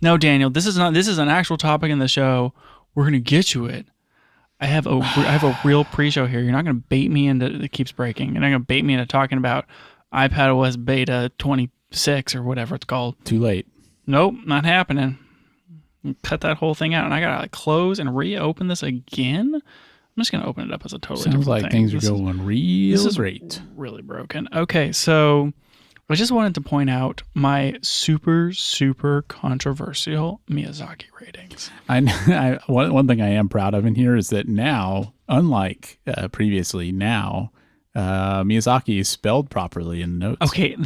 No, Daniel, this is an actual topic in the show. We're going to get you it. I have a real pre-show here. You're not going to bait me into it keeps breaking. You're not going to bait me into talking about iPadOS Beta 26 or whatever it's called. Too late. Nope, not happening. Cut that whole thing out, and I got to close and reopen this again. I'm just going to open it up as a totally different thing. Sounds like things are going real great. Really broken. Okay, so I just wanted to point out my super, super controversial Miyazaki ratings. One thing I am proud of in here is that now, unlike previously, Miyazaki is spelled properly in notes. Okay,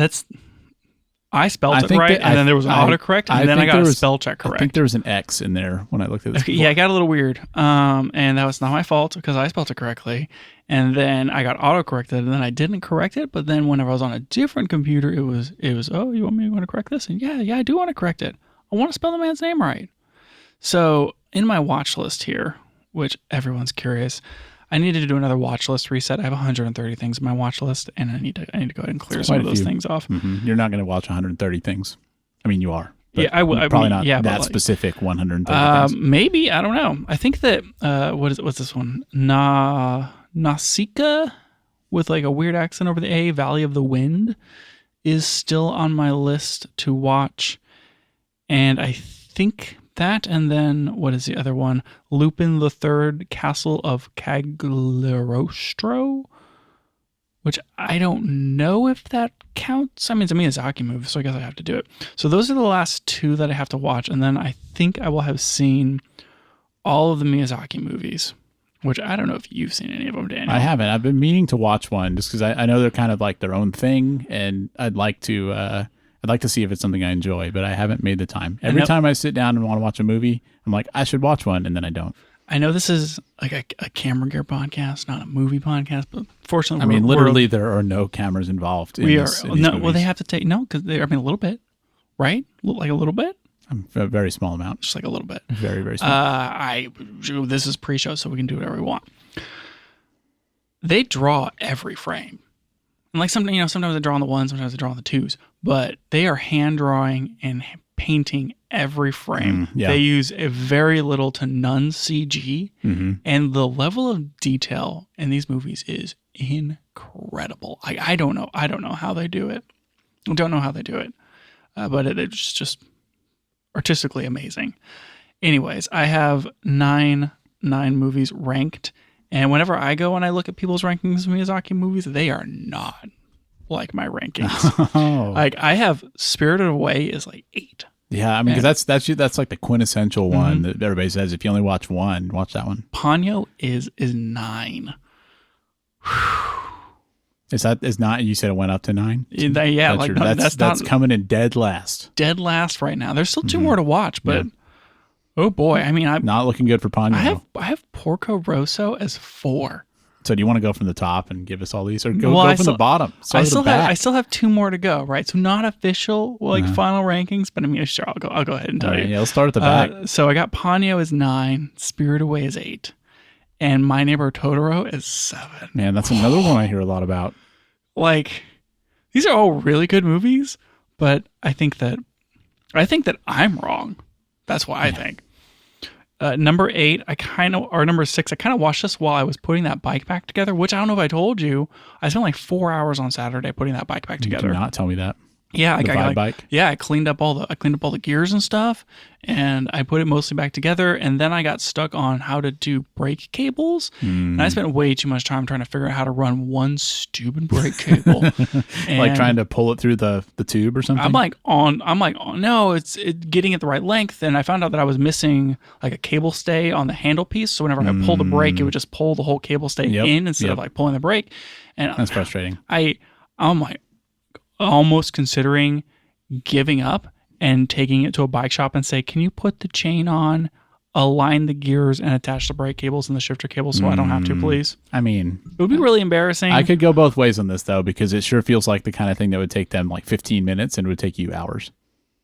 I spelled it right, and then there was an autocorrect, and then I got a spell check correct. I think there was an X in there when I looked at this. Okay, yeah, it got a little weird, and that was not my fault because I spelled it correctly. And then I got auto-corrected, and then I didn't correct it. But then whenever I was on a different computer, it was. Oh, you want to correct this? And yeah, I do want to correct it. I want to spell the man's name right. So in my watch list here, which everyone's curious, I needed to do another watch list reset. I have 130 things in my watch list, and I need to go ahead and clear some of those things off. Mm-hmm. You're not going to watch 130 things. I mean, you are. Yeah, I would. Probably not that specific 130 things. Maybe, I don't know. I think that what's this one? Nausicaa with like a weird accent over the A, Valley of the Wind, is still on my list to watch. And I think that, and then what is the other one? Lupin the Third, Castle of Cagliostro, which I don't know if that counts. I mean, it's a Miyazaki movie, so I guess I have to do it. So those are the last two that I have to watch. And then I think I will have seen all of the Miyazaki movies, which I don't know if you've seen any of them, Daniel. I haven't. I've been meaning to watch one just because I know they're kind of like their own thing, and I'd like to see if it's something I enjoy, but I haven't made the time. Every time I sit down and want to watch a movie, I'm like, I should watch one, and then I don't. I know this is like a camera gear podcast, not a movie podcast, but fortunately, literally there are no cameras involved. They have to take because a little bit, right? Like a little bit. A very small amount. Just like a little bit. Very, very small. This is pre-show, so we can do whatever we want. They draw every frame. And like sometimes they draw on the ones, sometimes they draw on the twos. But they are hand drawing and painting every frame. Yeah. They use a very little to none CG. Mm-hmm. And the level of detail in these movies is incredible. I don't know how they do it. But it's just artistically amazing. Anyways, I have nine movies ranked, and whenever I go and I look at people's rankings of Miyazaki movies, they are not like my rankings. Oh. Like I have Spirited Away is like 8. Yeah, I mean, because that's like the quintessential one that everybody says. If you only watch one, watch that one. Ponyo is 9. Is not? You said it went up to 9. Yeah, that's coming in dead last. Dead last right now. There's still 2 more to watch, but oh boy, I mean, I'm not looking good for Ponyo. I have Porco Rosso as 4. So do you want to go from the top and give us all these, or go from the bottom? I still have 2 more to go. Right, so not official final rankings, but I mean, sure, I'll go ahead and tell you. Yeah, let's start at the back. So I got Ponyo is 9, Spirited Away is 8. And My Neighbor Totoro is 7. Man, that's another one I hear a lot about. Like, these are all really good movies, but I think that I'm wrong. That's what I think. Number 8, number 6, I kind of watched this while I was putting that bike pack together, which I don't know if I told you. I spent like 4 hours on Saturday putting that bike pack together. You did not tell me that. Yeah, the bike. Yeah, I cleaned up all the gears and stuff, and I put it mostly back together. And then I got stuck on how to do brake cables, and I spent way too much time trying to figure out how to run one stupid brake cable. Like trying to pull it through the tube or something. I'm like, no, it's getting it the right length, and I found out that I was missing like a cable stay on the handle piece. So whenever I pull the brake, it would just pull the whole cable stay in instead of like pulling the brake. And that's frustrating. I'm like almost considering giving up and taking it to a bike shop and say, can you put the chain on, align the gears, and attach the brake cables and the shifter cables so I don't have to, please? I mean, it would be really embarrassing. I could go both ways on this, though, because it sure feels like the kind of thing that would take them like 15 minutes and would take you hours.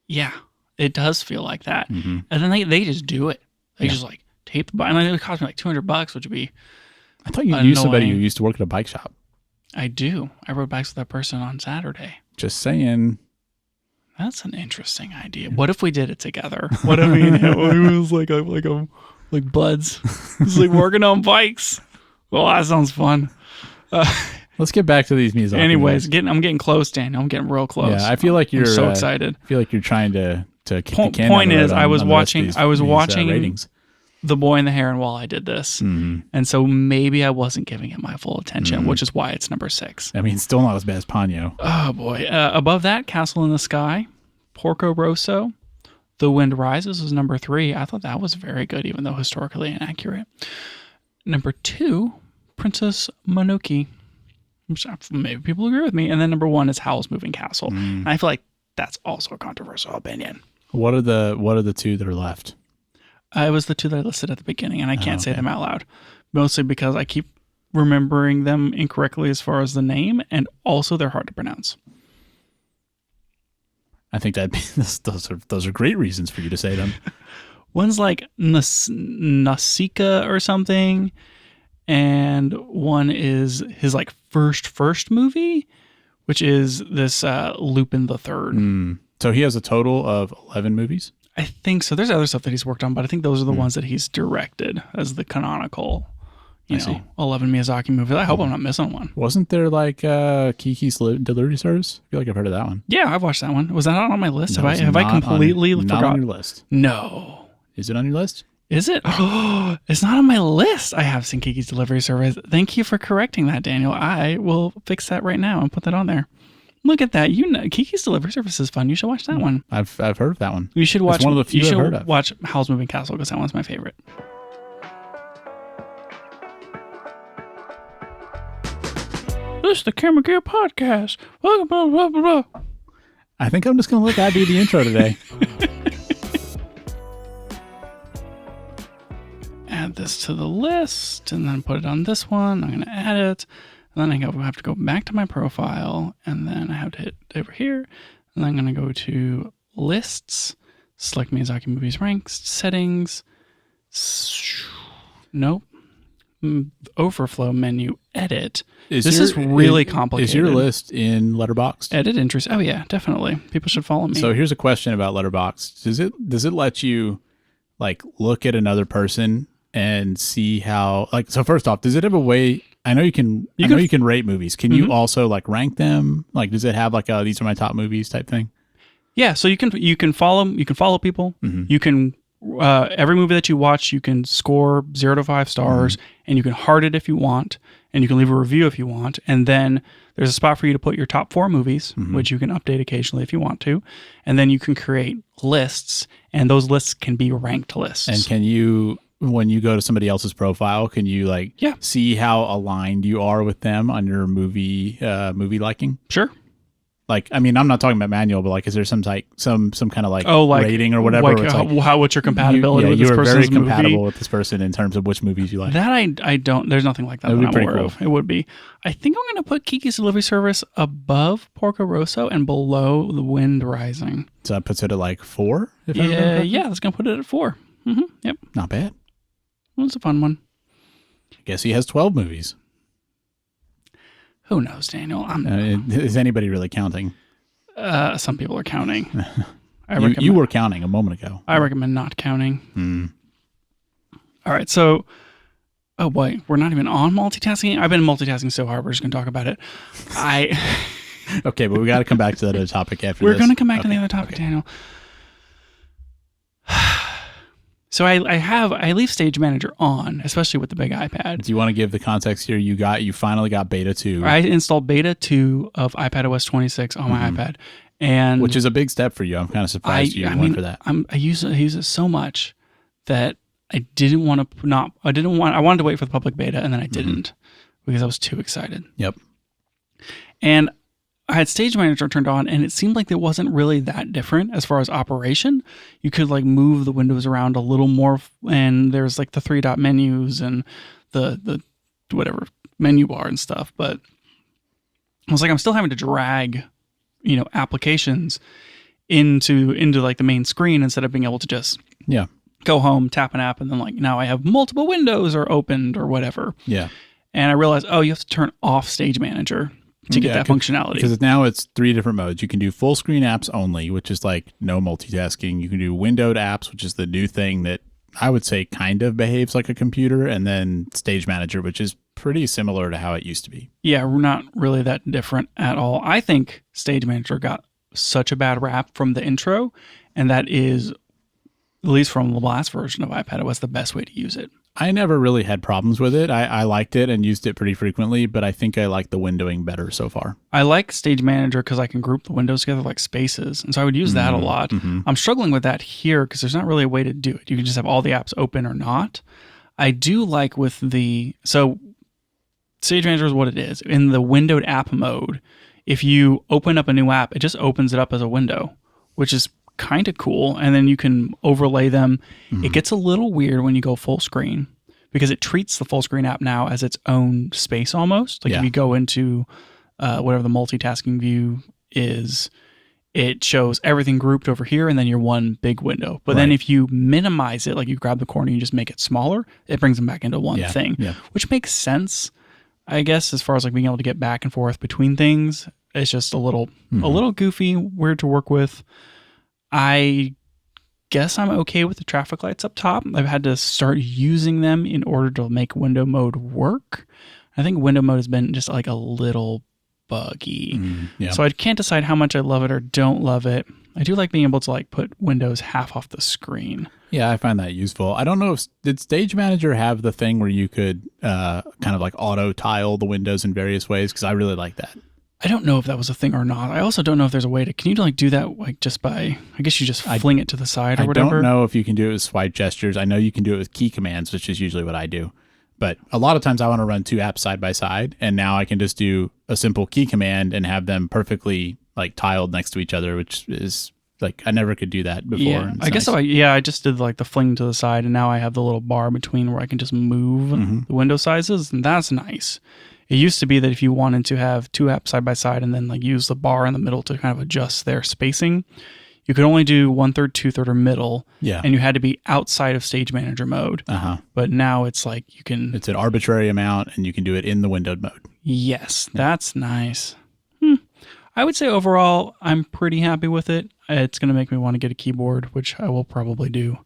Yeah, it does feel like that. Mm-hmm. And then they just do it. They just like tape the bike. And it would cost me like $200, which would be I thought you knew somebody who used to work at a bike shop. I do. I rode bikes with that person on Saturday. Just saying. That's an interesting idea. What if we did it together? What if we was like buds, it's like working on bikes. Well, that sounds fun. Let's get back to these Miyazaki. Anyways, I'm getting close, Daniel. I'm getting real close. Yeah, I feel like you're I'm so excited. I feel like you're trying to kick the can Point down the road is, on- I was on the rest of watching. these- I was these, watching ratings. The Boy and the Heron while I did this, and so maybe I wasn't giving it my full attention, which is why it's number 6. I mean, still not as bad as Ponyo. Oh boy! Above that, Castle in the Sky, Porco Rosso, The Wind Rises was number 3. I thought that was very good, even though historically inaccurate. Number 2, Princess Mononoke. Maybe people agree with me. And then number 1 is Howl's Moving Castle. And I feel like that's also a controversial opinion. What are the 2 that are left? It was the 2 that I listed at the beginning, and I can't say them out loud, mostly because I keep remembering them incorrectly as far as the name, and also they're hard to pronounce. I think that those are great reasons for you to say them. One's like Nausicaa or something, and one is his like first movie, which is this Lupin the Third. So he has a total of 11 movies? I think so. There's other stuff that he's worked on, but I think those are the ones that he's directed as the canonical, 11 Miyazaki movies. I hope I'm not missing one. Wasn't there like Kiki's Delivery Service? I feel like I've heard of that one. Yeah, I've watched that one. Was that not on my list? No, have I completely not forgotten? on your list. No. Is it on your list? Is it? Oh, it's not on my list. I have seen Kiki's Delivery Service. Thank you for correcting that, Daniel. I will fix that right now and put that on there. Look at that. Kiki's Delivery Service is fun. You should watch that one. I've heard of that one. You should watch. It's one of the few you should I've heard of. watch Howl's Moving Castle because that one's my favorite. This is the Camera Gear Podcast. Blah, blah, blah, blah, blah. I think I'm just going to let that be the intro today. Add this to the list and then put it on this one. I'm going to add it. And then I have to go back to my profile, and then I have to hit over here. And then I'm going to go to lists, select Miyazaki Movies Ranks, settings. Nope. Overflow menu, edit. This is really complicated. Is your list in Letterboxd? Edit interest. Oh yeah, definitely. People should follow me. So here's a question about Letterboxd. Does it let you like look at another person and see how like so first off, does it have a way I know you can rate movies. Can you also like rank them? Like does it have like a these are my top movies type thing? Yeah, so you can follow people. You can every movie that you watch, you can score 0 to 5 stars, and you can heart it if you want, and you can leave a review if you want, and then there's a spot for you to put your top 4 movies, which you can update occasionally if you want to, and then you can create lists, and those lists can be ranked lists. And can you, when you go to somebody else's profile, can you like see how aligned you are with them on your movie liking? Sure. Like, I mean, I'm not talking about manual, but like, is there some kind of like rating or whatever? Like, what's your compatibility with this person's movie? You are very movie? compatible with this person in terms of which movies you like. That I don't. There's nothing like that That would be I'm pretty aware cool. of. It would be. I think I'm going to put Kiki's Delivery Service above Porco Rosso and below The Wind Rising. So that puts it at like 4? Yeah, that's going to put it at 4. Yep. Not bad. Well, it's a fun one. I guess he has 12 movies. Who knows, Daniel? Is anybody really counting? Some people are counting. You were counting a moment ago. I recommend not counting. All right, so, oh boy, we're not even on multitasking. I've been multitasking so hard, we're just going to talk about it. Okay, but we got to come back to that other topic after We're this. going to come back to the other topic, Daniel. So I leave Stage Manager on, especially with the big iPad. Do you want to give the context here? You finally got beta 2. I installed beta 2 of iPadOS 26 on my iPad, and which is a big step for you. I'm kind of surprised you went for that. I use it so much that I didn't want to I wanted to wait for the public beta, and then I didn't because I was too excited. Yep. And I had Stage Manager turned on, and it seemed like it wasn't really that different as far as operation. You could like move the windows around a little more, and there's like the 3-dot menus and the whatever menu bar and stuff. But I was like, I'm still having to drag, applications into like the main screen instead of being able to just go home, tap an app, and then like now I have multiple windows are opened or whatever. Yeah. And I realized, you have to turn off Stage Manager to get that functionality. Because now it's 3 different modes. You can do full screen apps only, which is like no multitasking. You can do windowed apps, which is the new thing that I would say kind of behaves like a computer, and then Stage Manager, which is pretty similar to how it used to be. Yeah, we're not really that different at all. I think Stage Manager got such a bad rap from the intro, and that is, at least from the last version of iPad, it was the best way to use it. I never really had problems with it. I liked it and used it pretty frequently, but I think I like the windowing better so far. I like Stage Manager because I can group the windows together like spaces, and so I would use that a lot. Mm-hmm. I'm struggling with that here because there's not really a way to do it. You can just have all the apps open or not. I do like with so Stage Manager is what it is. In the windowed app mode, if you open up a new app, it just opens it up as a window, which is kind of cool. And then you can overlay them. Mm-hmm. It gets a little weird when you go full screen because it treats the full screen app now as its own space almost. Like if you go into whatever the multitasking view is, it shows everything grouped over here and then your one big window. But then if you minimize it, like you grab the corner and you just make it smaller, it brings them back into one thing, which makes sense, I guess, as far as like being able to get back and forth between things. It's just a little goofy, weird to work with. I guess I'm okay with the traffic lights up top. I've had to start using them in order to make window mode work. I think window mode has been just like a little buggy. So I can't decide how much I love it or don't love it. I do like being able to like put windows half off the screen. Yeah, I find that useful. I don't know did Stage Manager have the thing where you could kind of like auto tile the windows in various ways? Because I really like that. I don't know if that was a thing or not. I also don't know if there's a way to, can you like do that like just by, I guess you just fling it to the side or whatever? I don't know if you can do it with swipe gestures. I know you can do it with key commands, which is usually what I do. But a lot of times I want to run 2 apps side by side, and now I can just do a simple key command and have them perfectly like tiled next to each other, which is like, I never could do that before. Yeah, I guess I just did like the fling to the side, and now I have the little bar between where I can just move the window sizes, and that's nice. It used to be that if you wanted to have 2 apps side by side and then like use the bar in the middle to kind of adjust their spacing, you could only do 1/3, 2/3, or middle. Yeah. And you had to be outside of Stage Manager mode. But now it's like you can... It's an arbitrary amount and you can do it in the windowed mode. Yes, that's nice. I would say overall, I'm pretty happy with it. It's going to make me want to get a keyboard, which I will probably do.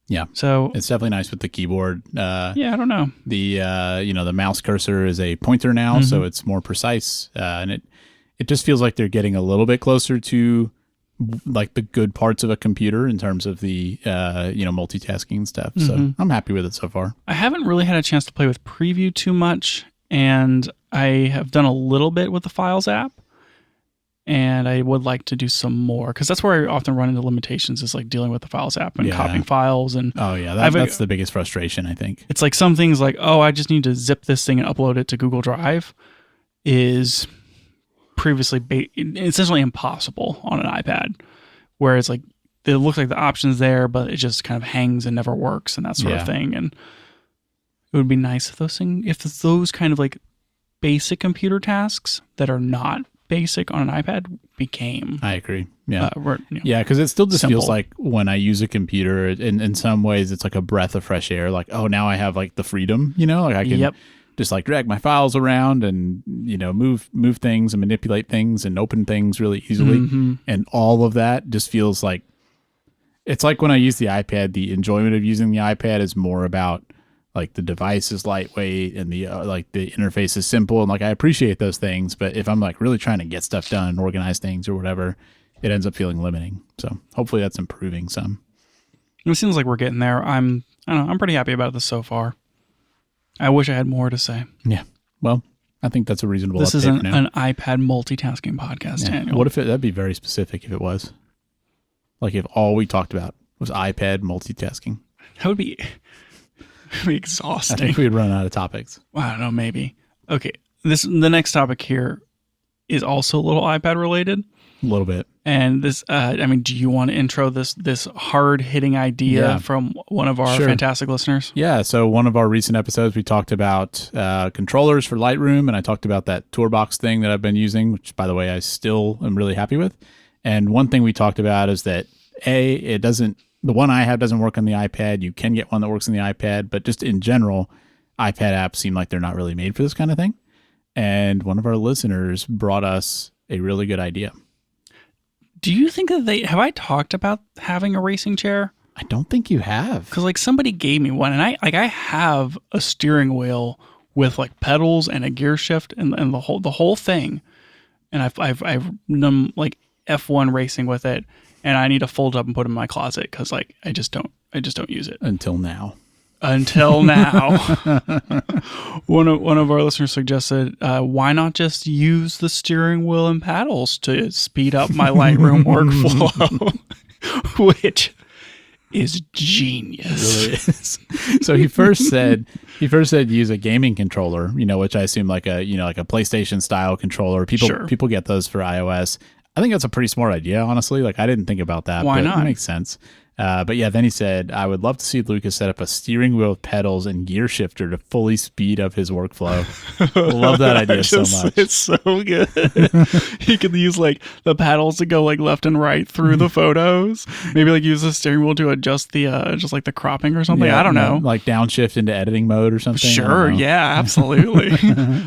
Yeah. So it's definitely nice with the keyboard. I don't know. The the mouse cursor is a pointer now, so it's more precise. And it just feels like they're getting a little bit closer to like the good parts of a computer in terms of the multitasking and stuff. So I'm happy with it so far. I haven't really had a chance to play with Preview too much, and I have done a little bit with the Files app. And I would like to do some more because that's where I often run into limitations is like dealing with the Files app and copying files. And that's the biggest frustration, I think. It's like some things like, I just need to zip this thing and upload it to Google Drive is previously essentially impossible on an iPad. Whereas like it looks like the option's there, but it just kind of hangs and never works and that sort of thing. And it would be nice if those kind of like basic computer tasks that are not basic on an iPad became. I agree. Yeah. Because it still just simple. Feels like when I use a computer, in some ways, it's like a breath of fresh air. Like, now I have like the freedom, like I can just like drag my files around and, move things and manipulate things and open things really easily. And all of that just feels like, it's like when I use the iPad, the enjoyment of using the iPad is more about like the device is lightweight and the the interface is simple, and like I appreciate those things, but if I'm like really trying to get stuff done and organize things or whatever, it ends up feeling limiting. So hopefully that's improving some. It seems like we're getting there. I'm pretty happy about this so far. I wish I had more to say. Yeah. Well, I think that's a reasonable This update isn't for now. an iPad multitasking podcast, Daniel. What if that'd be very specific if it was? Like if all we talked about was iPad multitasking. That would be exhausting. I think we'd run out of topics. I don't know, maybe. Okay, the next topic here is also a little iPad related. A little bit. And this, do you want to intro this hard-hitting idea from one of our fantastic listeners? Yeah, so one of our recent episodes, we talked about controllers for Lightroom, and I talked about that Toolbox thing that I've been using, which, by the way, I still am really happy with. And one thing we talked about is that, the one I have doesn't work on the iPad. You can get one that works on the iPad, but just in general, iPad apps seem like they're not really made for this kind of thing. and one of our listeners brought us a really good idea. Do you think that have I talked about having a racing chair? I don't think you have. Because like somebody gave me one, and I have a steering wheel with like pedals and a gear shift and the whole thing, and I've done like F1 racing with it, and I need to fold up and put it in my closet because like I just don't use it Until now. One of our listeners suggested, why not just use the steering wheel and paddles to speed up my Lightroom workflow, which is genius. Really is. So he first said use a gaming controller, which I assume like a PlayStation style controller. People get those for iOS. I think that's a pretty smart idea, honestly. Like I didn't think about that. Why not? It makes sense. But yeah, then he said, I would love to see Lucas set up a steering wheel with pedals and gear shifter to fully speed up his workflow. Love that idea so much. It's so good. He could use like the paddles to go like left and right through the photos. Maybe like use the steering wheel to adjust the just like the cropping or something. Yeah, I don't know. Like downshift into editing mode or something. Sure. Yeah, absolutely.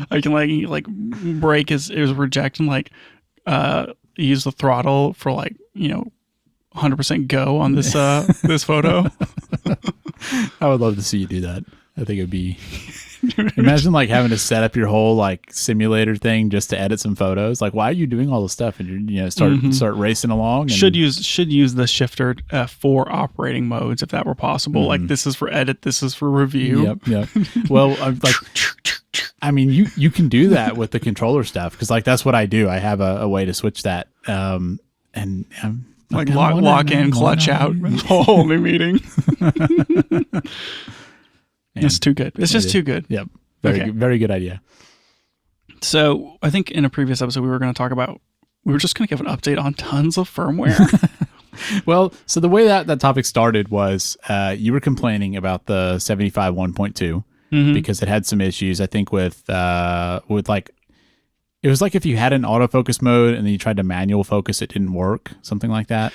I can like break his reject and like use the throttle for like 100% go on this this photo. I would love to see you do that. I think it'd be imagine like having to set up your whole like simulator thing just to edit some photos. Like why are you doing all this stuff and you're start racing along and should use the shifter for operating modes if that were possible. Like this is for edit, this is for review. Yep. Well, I mean you can do that with the controller stuff because like that's what I do. I have a way to switch that and like lock in, clutch out, whole new meeting. It's too good. It's just too good. Yep. Very good idea. So I think in a previous episode we were just going to give an update on tons of firmware. Well, so the way that topic started was you were complaining about the 75 1.2 because it had some issues. I think with like. It was like if you had an autofocus mode and then you tried to manual focus, it didn't work, something like that.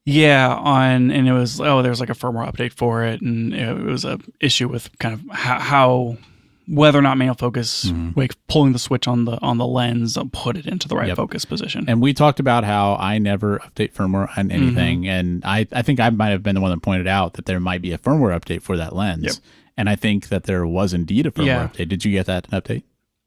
Yeah, and it was there's like a firmware update for it, and it was a issue with kind of how whether or not manual focus, like pulling the switch on the lens, put it into the right focus position. And we talked about how I never update firmware on anything, and I think I might have been the one that pointed out that there might be a firmware update for that lens, and I think that there was indeed a firmware update. Did you get that update?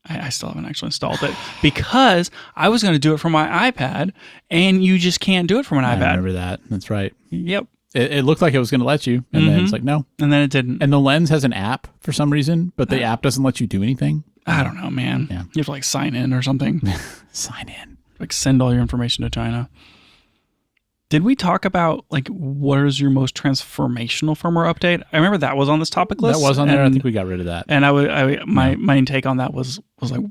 I still haven't actually installed it because I was going to do it from my iPad, and you just can't do it from an iPad. I remember that. That's right. Yep. It looked like it was going to let you, and then it's like, no. And then it didn't. And the lens has an app for some reason, but the app doesn't let you do anything. I don't know, man. Yeah. You have to like sign in or something. Sign in. Like send all your information to China. Did we talk about like what is your most transformational firmware update? I remember that was on this topic list. That was on there. I think we got rid of that. And my take on that was like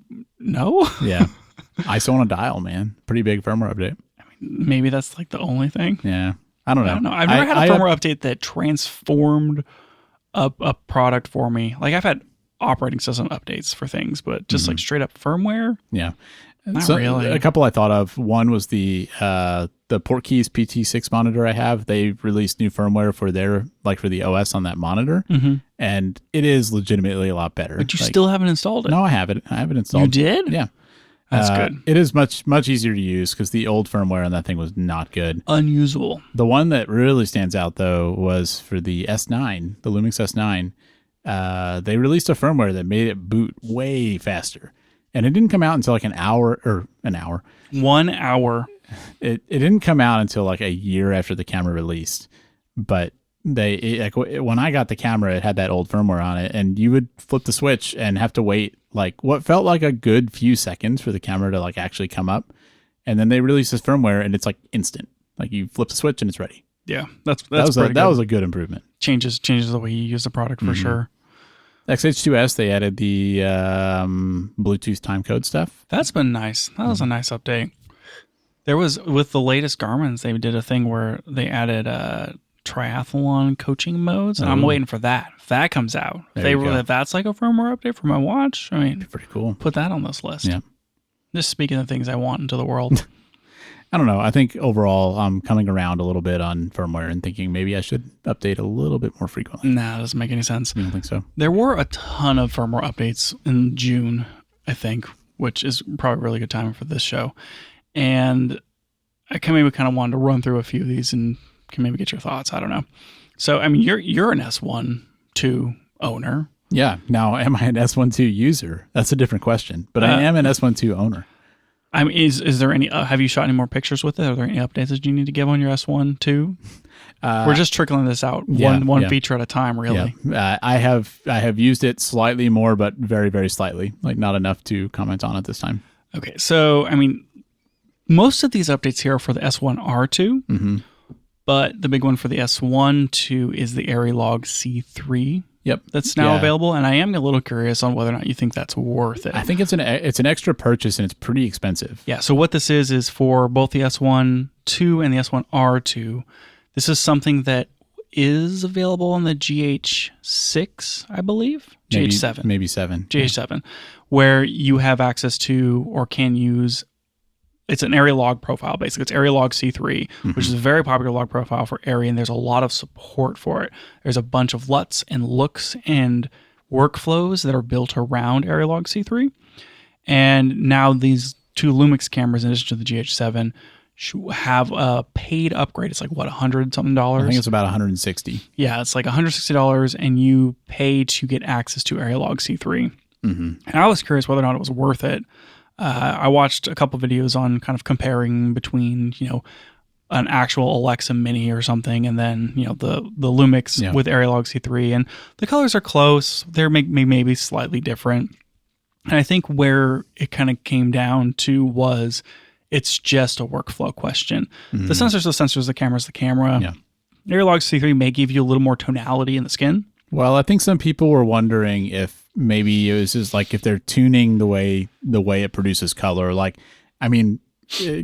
no. Yeah, ISO on a dial, man. Pretty big firmware update. I mean, maybe that's like the only thing. Yeah, I don't know. I've never had a firmware update that transformed a product for me. Like I've had operating system updates for things, but just like straight up firmware. Yeah. Not really. A couple I thought of. One was the Portkeys PT6 monitor I have. They released new firmware for the OS on that monitor, and it is legitimately a lot better. But you still haven't installed it. No, I have it. I haven't installed. You did? Yeah, that's good. It is much easier to use because the old firmware on that thing was not good, unusable. The one that really stands out though was for the S9, the Lumix S9. They released a firmware that made it boot way faster. And it didn't come out until like an hour. 1 hour. It didn't come out until like a year after the camera released. But when I got the camera, it had that old firmware on it, and you would flip the switch and have to wait like what felt like a good few seconds for the camera to like actually come up. And then they released this firmware, and it's like instant. Like you flip the switch and it's ready. Yeah, that was a good improvement. Changes the way you use the product for sure. XH2S, they added the Bluetooth timecode stuff. That's been nice. That was a nice update. There was, with the latest Garmin's, they did a thing where they added triathlon coaching modes, and I'm waiting for that. If that comes out, if that's like a firmware update for my watch, I mean, pretty cool. Put that on this list. Yeah. Just speaking of things I want into the world. I don't know. I think overall I'm coming around a little bit on firmware and thinking maybe I should update a little bit more frequently. Nah, that doesn't make any sense. You don't think so? There were a ton of firmware updates in June, I think. which is probably really good timing for this show. And I maybe kind of wanted to run through a few of these and can maybe get your thoughts. I don't know. So, I mean, you're an S1 II owner. Yeah. Now, am I an S1 II user? That's a different question. But I am an S1 II owner. I mean, is there any? Have you shot any more pictures with it? Are there any updates that you need to give on your S1 II? We're just trickling this out one feature at a time, really. Yeah. I have used it slightly more, but very, very slightly. Like not enough to comment on at this time. Okay, so I mean, most of these updates here are for the S1R2, but the big one for the S1 II is the ARRILOG C3. Yep, that's now available, and I am a little curious on whether or not you think that's worth it. I think it's an extra purchase, and it's pretty expensive. Yeah. So what this is for both the S1 II and the S1R2. This is something that is available on the GH6, I believe. GH7, maybe 7. GH7, where you have access to or can use. It's an ARRI log profile, basically. It's ARRI log C3, which is a very popular log profile for ARRI, and there's a lot of support for it. There's a bunch of LUTs and looks and workflows that are built around ARRI log C3. And now these two Lumix cameras, in addition to the GH7, have a paid upgrade. It's like, what, $100-something? I think it's about $160. Yeah, it's like $160, and you pay to get access to ARRI log C3. And I was curious whether or not it was worth it. I watched a couple videos on kind of comparing between, an actual Alexa Mini or something, and then, the Lumix with ARRILOG C3, and the colors are close. They're maybe slightly different. And I think where it kind of came down to was it's just a workflow question. The sensor's the sensors, the camera's the camera. Yeah. ARRILOG C3 may give you a little more tonality in the skin. Well, I think some people were wondering if maybe it was just like if they're tuning the way it produces color. Like, I mean,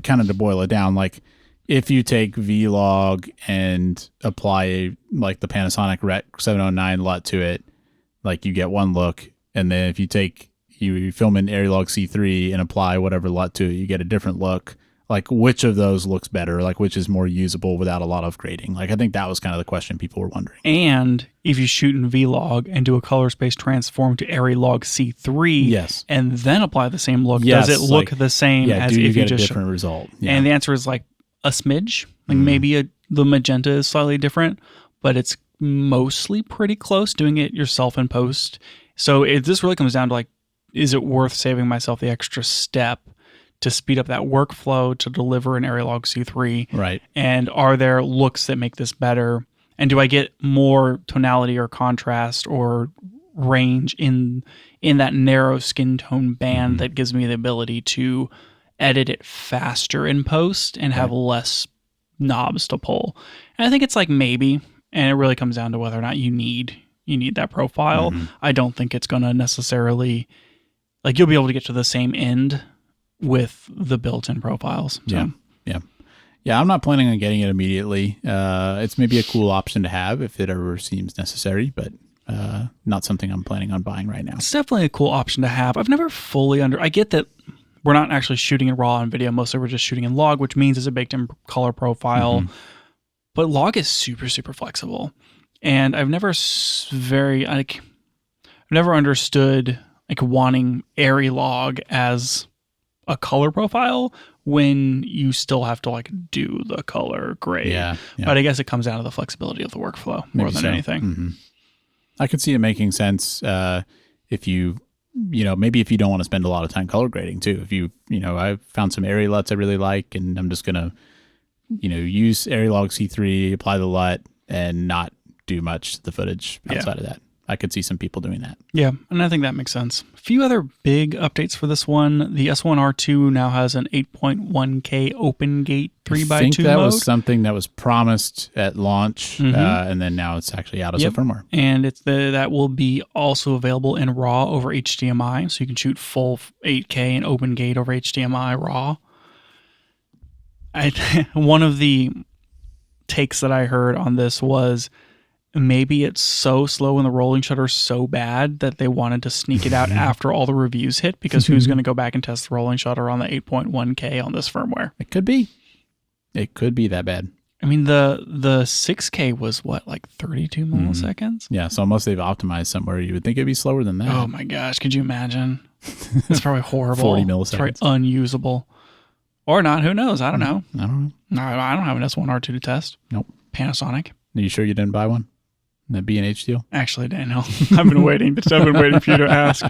kind of to boil it down, like if you take Vlog and apply like the Panasonic Rec 709 LUT to it, like you get one look, and then if you film in ARRILOG C3 and apply whatever LUT to it, you get a different look. Like, which of those looks better? Like, which is more usable without a lot of grading? Like, I think that was kind of the question people were wondering. And if you shoot in Vlog and do a color space transform to ARRILOG C3, and then apply the same look, does it look the same as if you just a different result? Yeah. And the answer is like a smidge. Like maybe the magenta is slightly different, but it's mostly pretty close doing it yourself in post. So this really comes down to like, is it worth saving myself the extra step to speed up that workflow to deliver an ARRILOG C3? Right. And are there looks that make this better? And do I get more tonality or contrast or range in that narrow skin tone band that gives me the ability to edit it faster in post and have less knobs to pull? And I think it's like maybe, and it really comes down to whether or not you need that profile. I don't think it's going to necessarily, like, you'll be able to get to the same end with the built-in profiles. So. Yeah. I'm not planning on getting it immediately. It's maybe a cool option to have if it ever seems necessary, but not something I'm planning on buying right now. It's definitely a cool option to have. I've never fully I get that we're not actually shooting in RAW and video. Mostly we're just shooting in log, which means it's a baked-in color profile. But log is super, super flexible. And I've never understood like wanting ARRILOG as a color profile when you still have to like do the color grade. Yeah. But I guess it comes down to the flexibility of the workflow more than anything. I could see it making sense if maybe if you don't want to spend a lot of time color grading too. If I've found some ARRI LUTs I really like, and I'm just gonna use ARRILOG C3, apply the LUT, and not do much to the footage outside of that. I could see some people doing that. Yeah, and I think that makes sense. A few other big updates for this one. The S1R2 now has an 8.1K open gate 3x2 I think that mode. was something that was promised at launch, and then now it's actually out as a firmware. And that will be also available in RAW over HDMI, so you can shoot full 8K and open gate over HDMI RAW. One of the takes that I heard on this was maybe it's so slow and the rolling shutter is so bad that they wanted to sneak it out after all the reviews hit, because who's going to go back and test the rolling shutter on the 8.1K on this firmware? It could be. It could be that bad. I mean, the 6K was what, like 32 milliseconds? Yeah, so unless they've optimized somewhere, you would think it'd be slower than that. Oh my gosh, could you imagine? It's probably horrible. 40 It's milliseconds. probably unusable. Or not. Who knows? I don't know. I don't know. No, I don't have an S1R2 to test. Nope. Panasonic. Are you sure you didn't buy one? That B&H deal? Actually, Daniel, I've been waiting. I've been waiting for you to ask.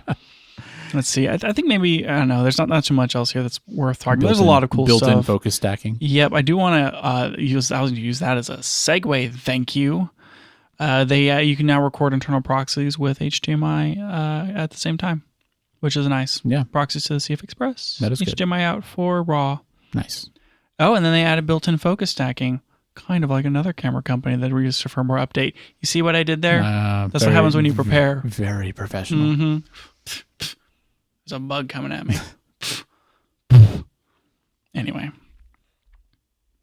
Let's see. I think maybe, I don't know. There's not too much else here that's worth talking about. There's a lot of cool stuff. Built-in focus stacking. Yep. I do want to use that as a segue. Thank you. You can now record internal proxies with HDMI at the same time, which is nice. Yeah. Proxies to the CF Express. That is HDMI good. out for RAW. Nice. Oh, and then they added built-in focus stacking, kind of like another camera company that we used a firmware update. You see what I did there? That's what happens when you prepare. Very professional. Mm-hmm. There's a bug coming at me. Anyway,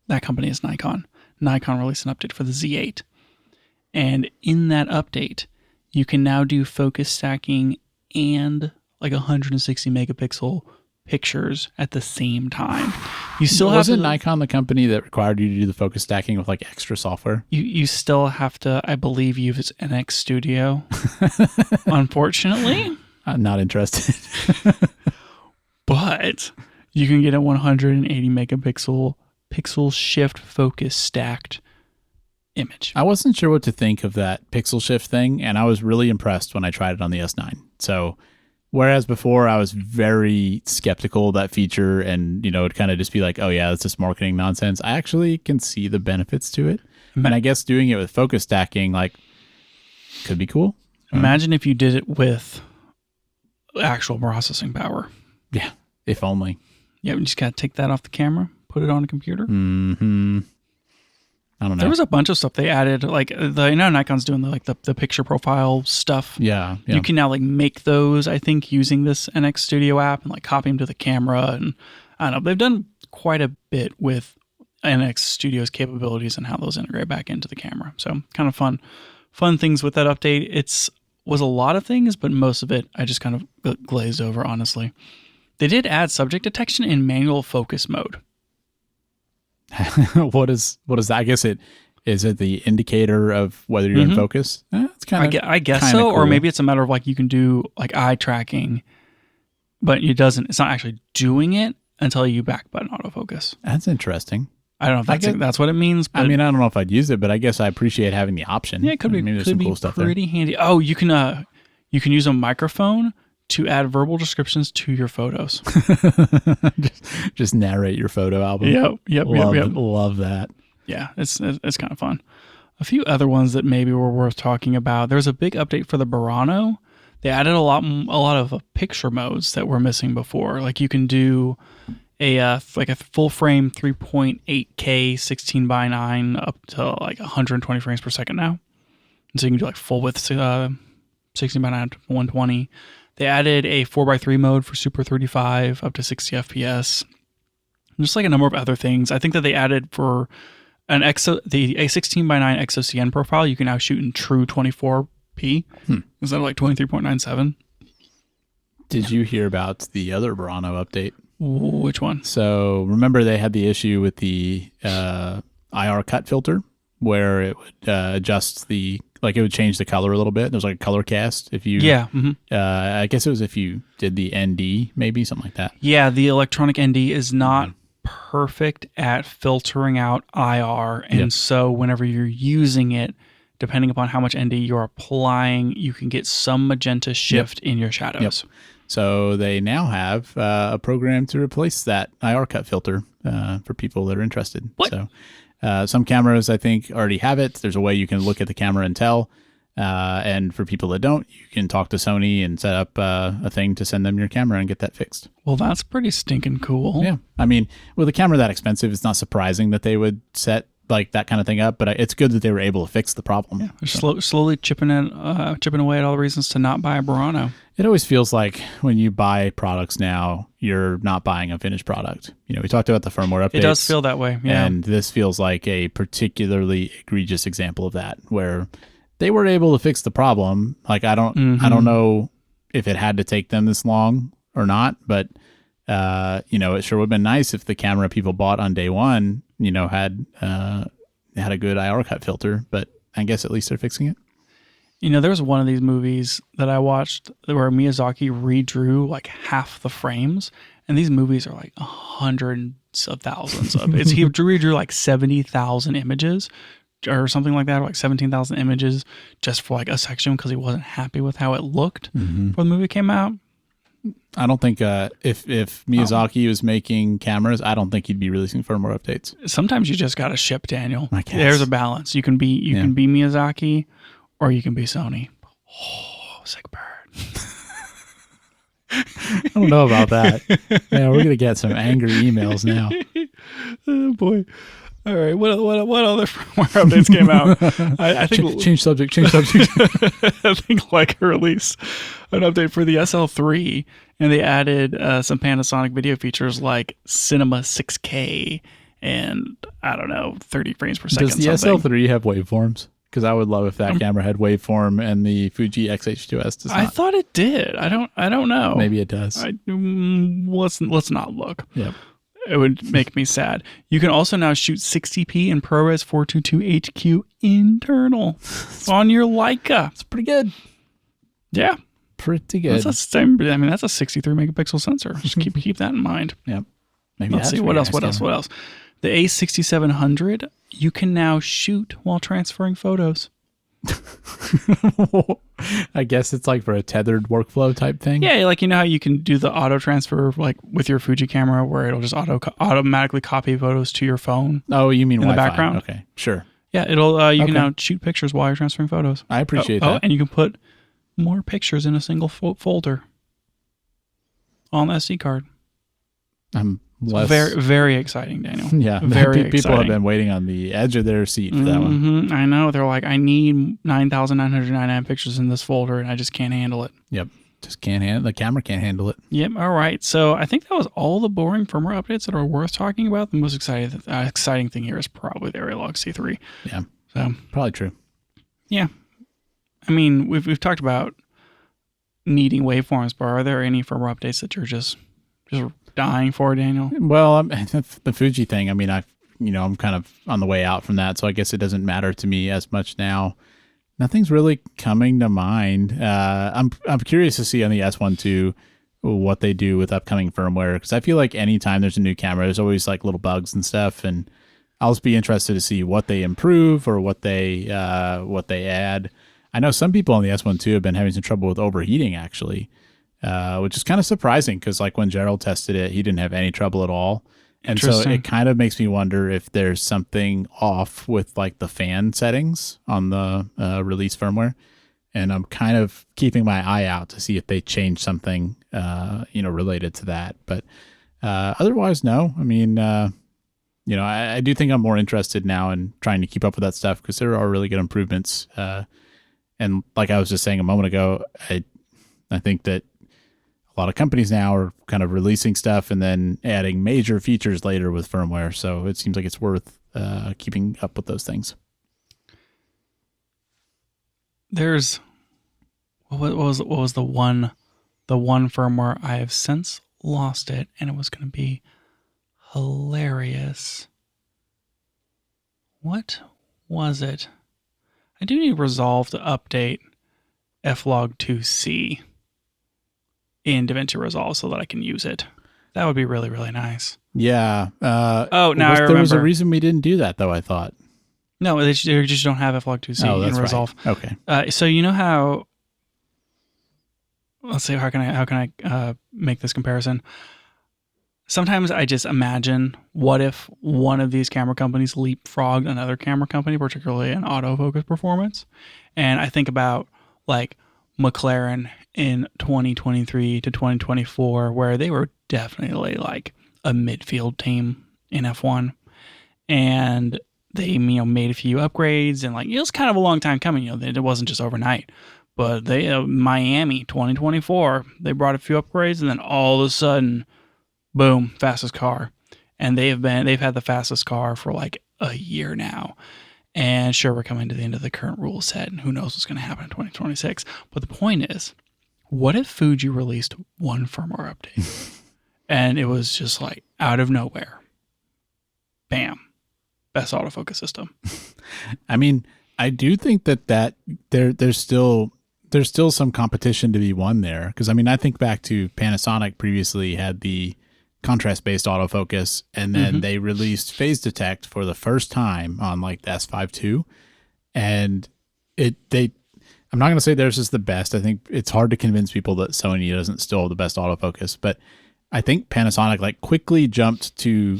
that company is Nikon. Nikon released an update for the Z8. And in that update, you can now do focus stacking and like 160 megapixel pictures at the same time. You still Wasn't have to, Nikon the company that required you to do the focus stacking with like extra software? you still have to, I believe, use NX Studio. Unfortunately. I'm not interested. But you can get a 180 megapixel pixel shift focus stacked image. I wasn't sure what to think of that pixel shift thing, and I was really impressed when I tried it on the S9. So whereas before I was very skeptical of that feature and, it'd kind of just be like, oh yeah, that's just marketing nonsense. I actually can see the benefits to it. And I guess doing it with focus stacking, could be cool. Imagine if you did it with actual processing power. Yeah, if only. Yeah, we just got to take that off the camera, put it on a computer. Mm-hmm. I don't know. There was a bunch of stuff they added, Nikon's doing the picture profile stuff. Yeah. You can now make those, I think, using this NX Studio app and copy them to the camera. And I don't know, they've done quite a bit with NX Studio's capabilities and how those integrate back into the camera. So kind of fun things with that update. Was a lot of things, but most of it I just kind of glazed over, honestly. They did add subject detection in manual focus mode. What is that? I guess is it the indicator of whether you're in focus? It's kind of I guess so, cool. Or maybe it's a matter of you can do eye tracking, but it's not actually doing it until you back button autofocus. That's interesting. I don't know if that's what it means. But I don't know if I'd use it, but I guess I appreciate having the option. Yeah, it could be. Maybe there's some cool stuff there. Pretty handy. Oh, you can use a microphone to add verbal descriptions to your photos. just narrate your photo album. Yep. Love that. Yeah, it's kind of fun. A few other ones that maybe were worth talking about. There's a big update for the Burano. They added a lot of picture modes that were missing before. You can do a full frame 3.8K 16:9 up to 120 frames per second now. And so you can do full width 16:9 to 120. They added a 4:3 mode for Super 35 up to 60 FPS. And just a number of other things. I think that they added for the a 16:9 XOCN profile, you can now shoot in true 24p instead of 23.97. Did you hear about the other Burano update? Which one? So remember they had the issue with the IR cut filter where it would adjust it would change the color a little bit. There's a color cast if you I guess it was if you did the ND, maybe something like that. Yeah, the electronic ND is not perfect at filtering out IR, and so whenever you're using it, depending upon how much ND you're applying, you can get some magenta shift in your shadows. Yep. So they now have a program to replace that IR cut filter for people that are interested. What? So some cameras, I think, already have it. There's a way you can look at the camera and tell. And for people that don't, you can talk to Sony and set up a thing to send them your camera and get that fixed. Well, that's pretty stinking cool. Yeah. With a camera that expensive, it's not surprising that they would set that kind of thing up, but it's good that they were able to fix the problem. Yeah, they're slowly chipping away at all the reasons to not buy a Burano. It always feels like when you buy products now, you're not buying a finished product. We talked about the firmware updates. It does feel that way, yeah. And this feels like a particularly egregious example of that, where they were able to fix the problem. I don't know if it had to take them this long or not, but it sure would have been nice if the camera people bought on day one, had a good IR cut filter, but I guess at least they're fixing it. There was one of these movies that I watched where Miyazaki redrew like half the frames, and these movies are like hundreds of thousands of. He redrew like 70,000 images or something like that, or like 17,000 images just for like a section because he wasn't happy with how it looked before the movie came out. I don't think if Miyazaki was making cameras, I don't think he'd be releasing firmware updates. Sometimes you just got to ship, Daniel. I guess. There's a balance. You can be Miyazaki, or you can be Sony. Oh, sick bird. I don't know about that. Yeah, we're gonna get some angry emails now. Oh boy. All right. What other firmware updates came out? I think Change subject. I think Leica released an update for the SL3, and they added some Panasonic video features like Cinema 6K and I don't know 30 frames per second. Does the SL3 have waveforms? Because I would love if that camera had waveform, and the Fuji X-H2S does not. I thought it did. I don't know. Maybe it does. Let's not look. Yep. It would make me sad. You can also now shoot 60p in ProRes 422 HQ internal on your Leica. It's pretty good. Yeah. Pretty good. That's a 63 megapixel sensor. Just keep that in mind. Yep. Maybe Let's see what else. The A6700, you can now shoot while transferring photos. I guess it's like for a tethered workflow type thing. Yeah, like how you can do the auto transfer like with your Fuji camera where it'll just automatically copy photos to your phone. Oh, you mean in Wi-Fi. The background? Okay, sure. Yeah, it'll you can now shoot pictures while you're transferring photos. I appreciate that. And you can put more pictures in a single folder on the SD card. I'm less... Very, very exciting, Daniel. Yeah, very people exciting. have been waiting on the edge of their seat for that one. I know. They're like, I need 9,999 pictures in this folder, and I just can't handle it. Yep, just can't handle. The camera can't handle it. Yep. All right. So I think that was all the boring firmware updates that are worth talking about. The most exciting thing here is probably the Aerolog C3. Yeah. So probably true. Yeah. I mean, we've talked about needing waveforms, but are there any firmware updates that you're just dying for, Daniel? Well, the Fuji thing. I mean, I'm kind of on the way out from that, so I guess it doesn't matter to me as much now. Nothing's really coming to mind. I'm curious to see on the S1 what they do with upcoming firmware, because I feel like anytime there's a new camera, there's always like little bugs and stuff, and I'll just be interested to see what they improve or what they add. I know some people on the S1 have been having some trouble with overheating, actually, which is kind of surprising because like when Gerald tested it, he didn't have any trouble at all. And so it kind of makes me wonder if there's something off with like the fan settings on the release firmware. And I'm kind of keeping my eye out to see if they change something, related to that. But otherwise, no. I mean, I do think I'm more interested now in trying to keep up with that stuff because there are really good improvements. And like I was just saying a moment ago, I think that a lot of companies now are kind of releasing stuff and then adding major features later with firmware. So it seems like it's worth keeping up with those things. There's what was the one firmware? I have since lost it, and it was going to be hilarious. What was it? I do need Resolve to update Flog2C in DaVinci Resolve so that I can use it. That would be really, really nice. Yeah. Now I remember. There was a reason we didn't do that, though, I thought. No, they just don't have Flog2C in Resolve. Right. Okay. So you know how... Let's see, how can I make this comparison? Sometimes I just imagine, what if one of these camera companies leapfrogged another camera company, particularly in autofocus performance? And I think about like McLaren in 2023 to 2024, where they were definitely like a midfield team in F1. And they, made a few upgrades, and like, it was kind of a long time coming. It wasn't just overnight. But they, Miami 2024, they brought a few upgrades, and then all of a sudden, boom, fastest car. And they've had the fastest car for like a year now. And sure, we're coming to the end of the current rule set, and who knows what's going to happen in 2026. But the point is, what if Fuji released one firmware update and it was just like out of nowhere, bam, best autofocus system? I mean, I do think that there's still some competition to be won there, because I mean, I think back to Panasonic previously had the contrast based autofocus, and then they released phase detect for the first time on like the S5 II, and I'm not going to say theirs is the best. I think it's hard to convince people that Sony doesn't still have the best autofocus, but I think Panasonic like quickly jumped to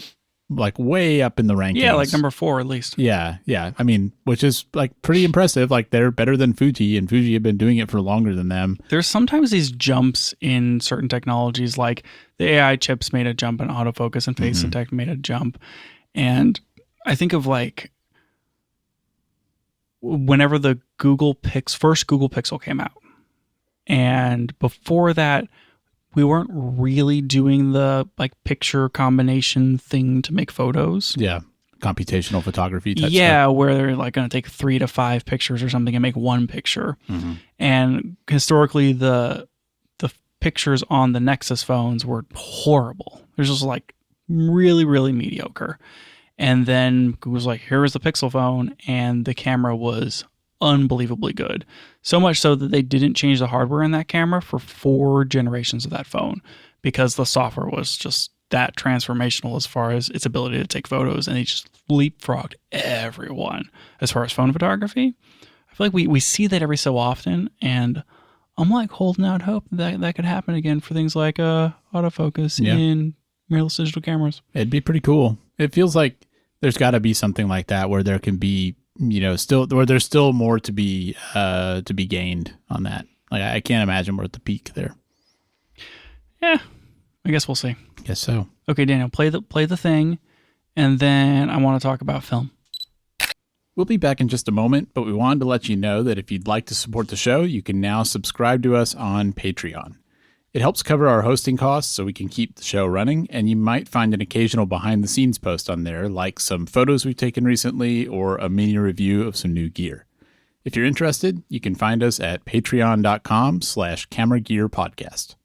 like way up in the rankings. Yeah, like number 4 at least. Yeah. I mean, which is like pretty impressive. Like they're better than Fuji, and Fuji have been doing it for longer than them. There's sometimes these jumps in certain technologies, like the AI chips made a jump in autofocus and face detect made a jump. And I think of like whenever the first Google Pixel came out. And before that, we weren't really doing the like picture combination thing to make photos. Yeah. Computational photography type stuff. Where they're like going to take 3 to 5 pictures or something and make one picture. And historically, the pictures on the Nexus phones were horrible. They're just like really, really mediocre. And then Google was like, here is the Pixel phone, and the camera was unbelievably good. So much so that they didn't change the hardware in that camera for 4 generations of that phone, because the software was just that transformational as far as its ability to take photos, and they just leapfrogged everyone as far as phone photography. I feel like we see that every so often, and I'm like holding out hope that could happen again for things like autofocus in mirrorless digital cameras. It'd be pretty cool. It feels like there's got to be something like that where there can be, there's still more to be gained on that. Like I can't imagine we're at the peak there. Yeah, I guess we'll see. Guess so. Okay, Daniel, play the thing, and then I want to talk about film. We'll be back in just a moment, but we wanted to let you know that if you'd like to support the show, you can now subscribe to us on Patreon. It helps cover our hosting costs so we can keep the show running, and you might find an occasional behind-the-scenes post on there, like some photos we've taken recently or a mini review of some new gear. If you're interested, you can find us at patreon.com/cameragearpodcast.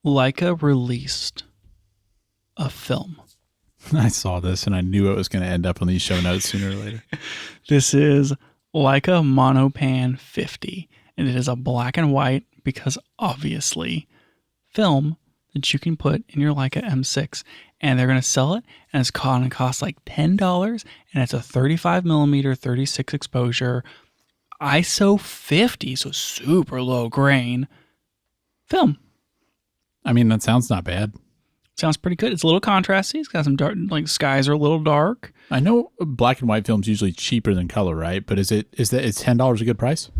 Leica released a film. I saw this and I knew it was going to end up on these show notes sooner or later. This is Leica Monopan 50, and it is a black and white, because obviously film that you can put in your Leica M6, and they're going to sell it, and it's going to cost like $10, and it's a 35 millimeter 36 exposure ISO 50, so super low grain film. I mean, that sounds not bad. Sounds pretty good. It's a little contrasty. It's got some dark, like skies are a little dark. I know black and white film's usually cheaper than color, right? But is $10 a good price?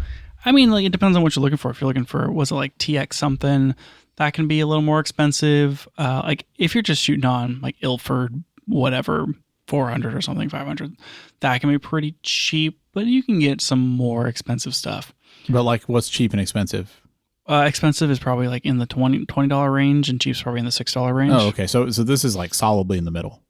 I mean, like, it depends on what you're looking for. If you're looking for, was it like TX something, that can be a little more expensive. Like if you're just shooting on like Ilford, whatever, 400 or something, 500, that can be pretty cheap, but you can get some more expensive stuff. But like what's cheap and expensive? Expensive is probably like in the $20 range, and cheap's probably in the $6 range. Oh, okay. So this is like solidly in the middle.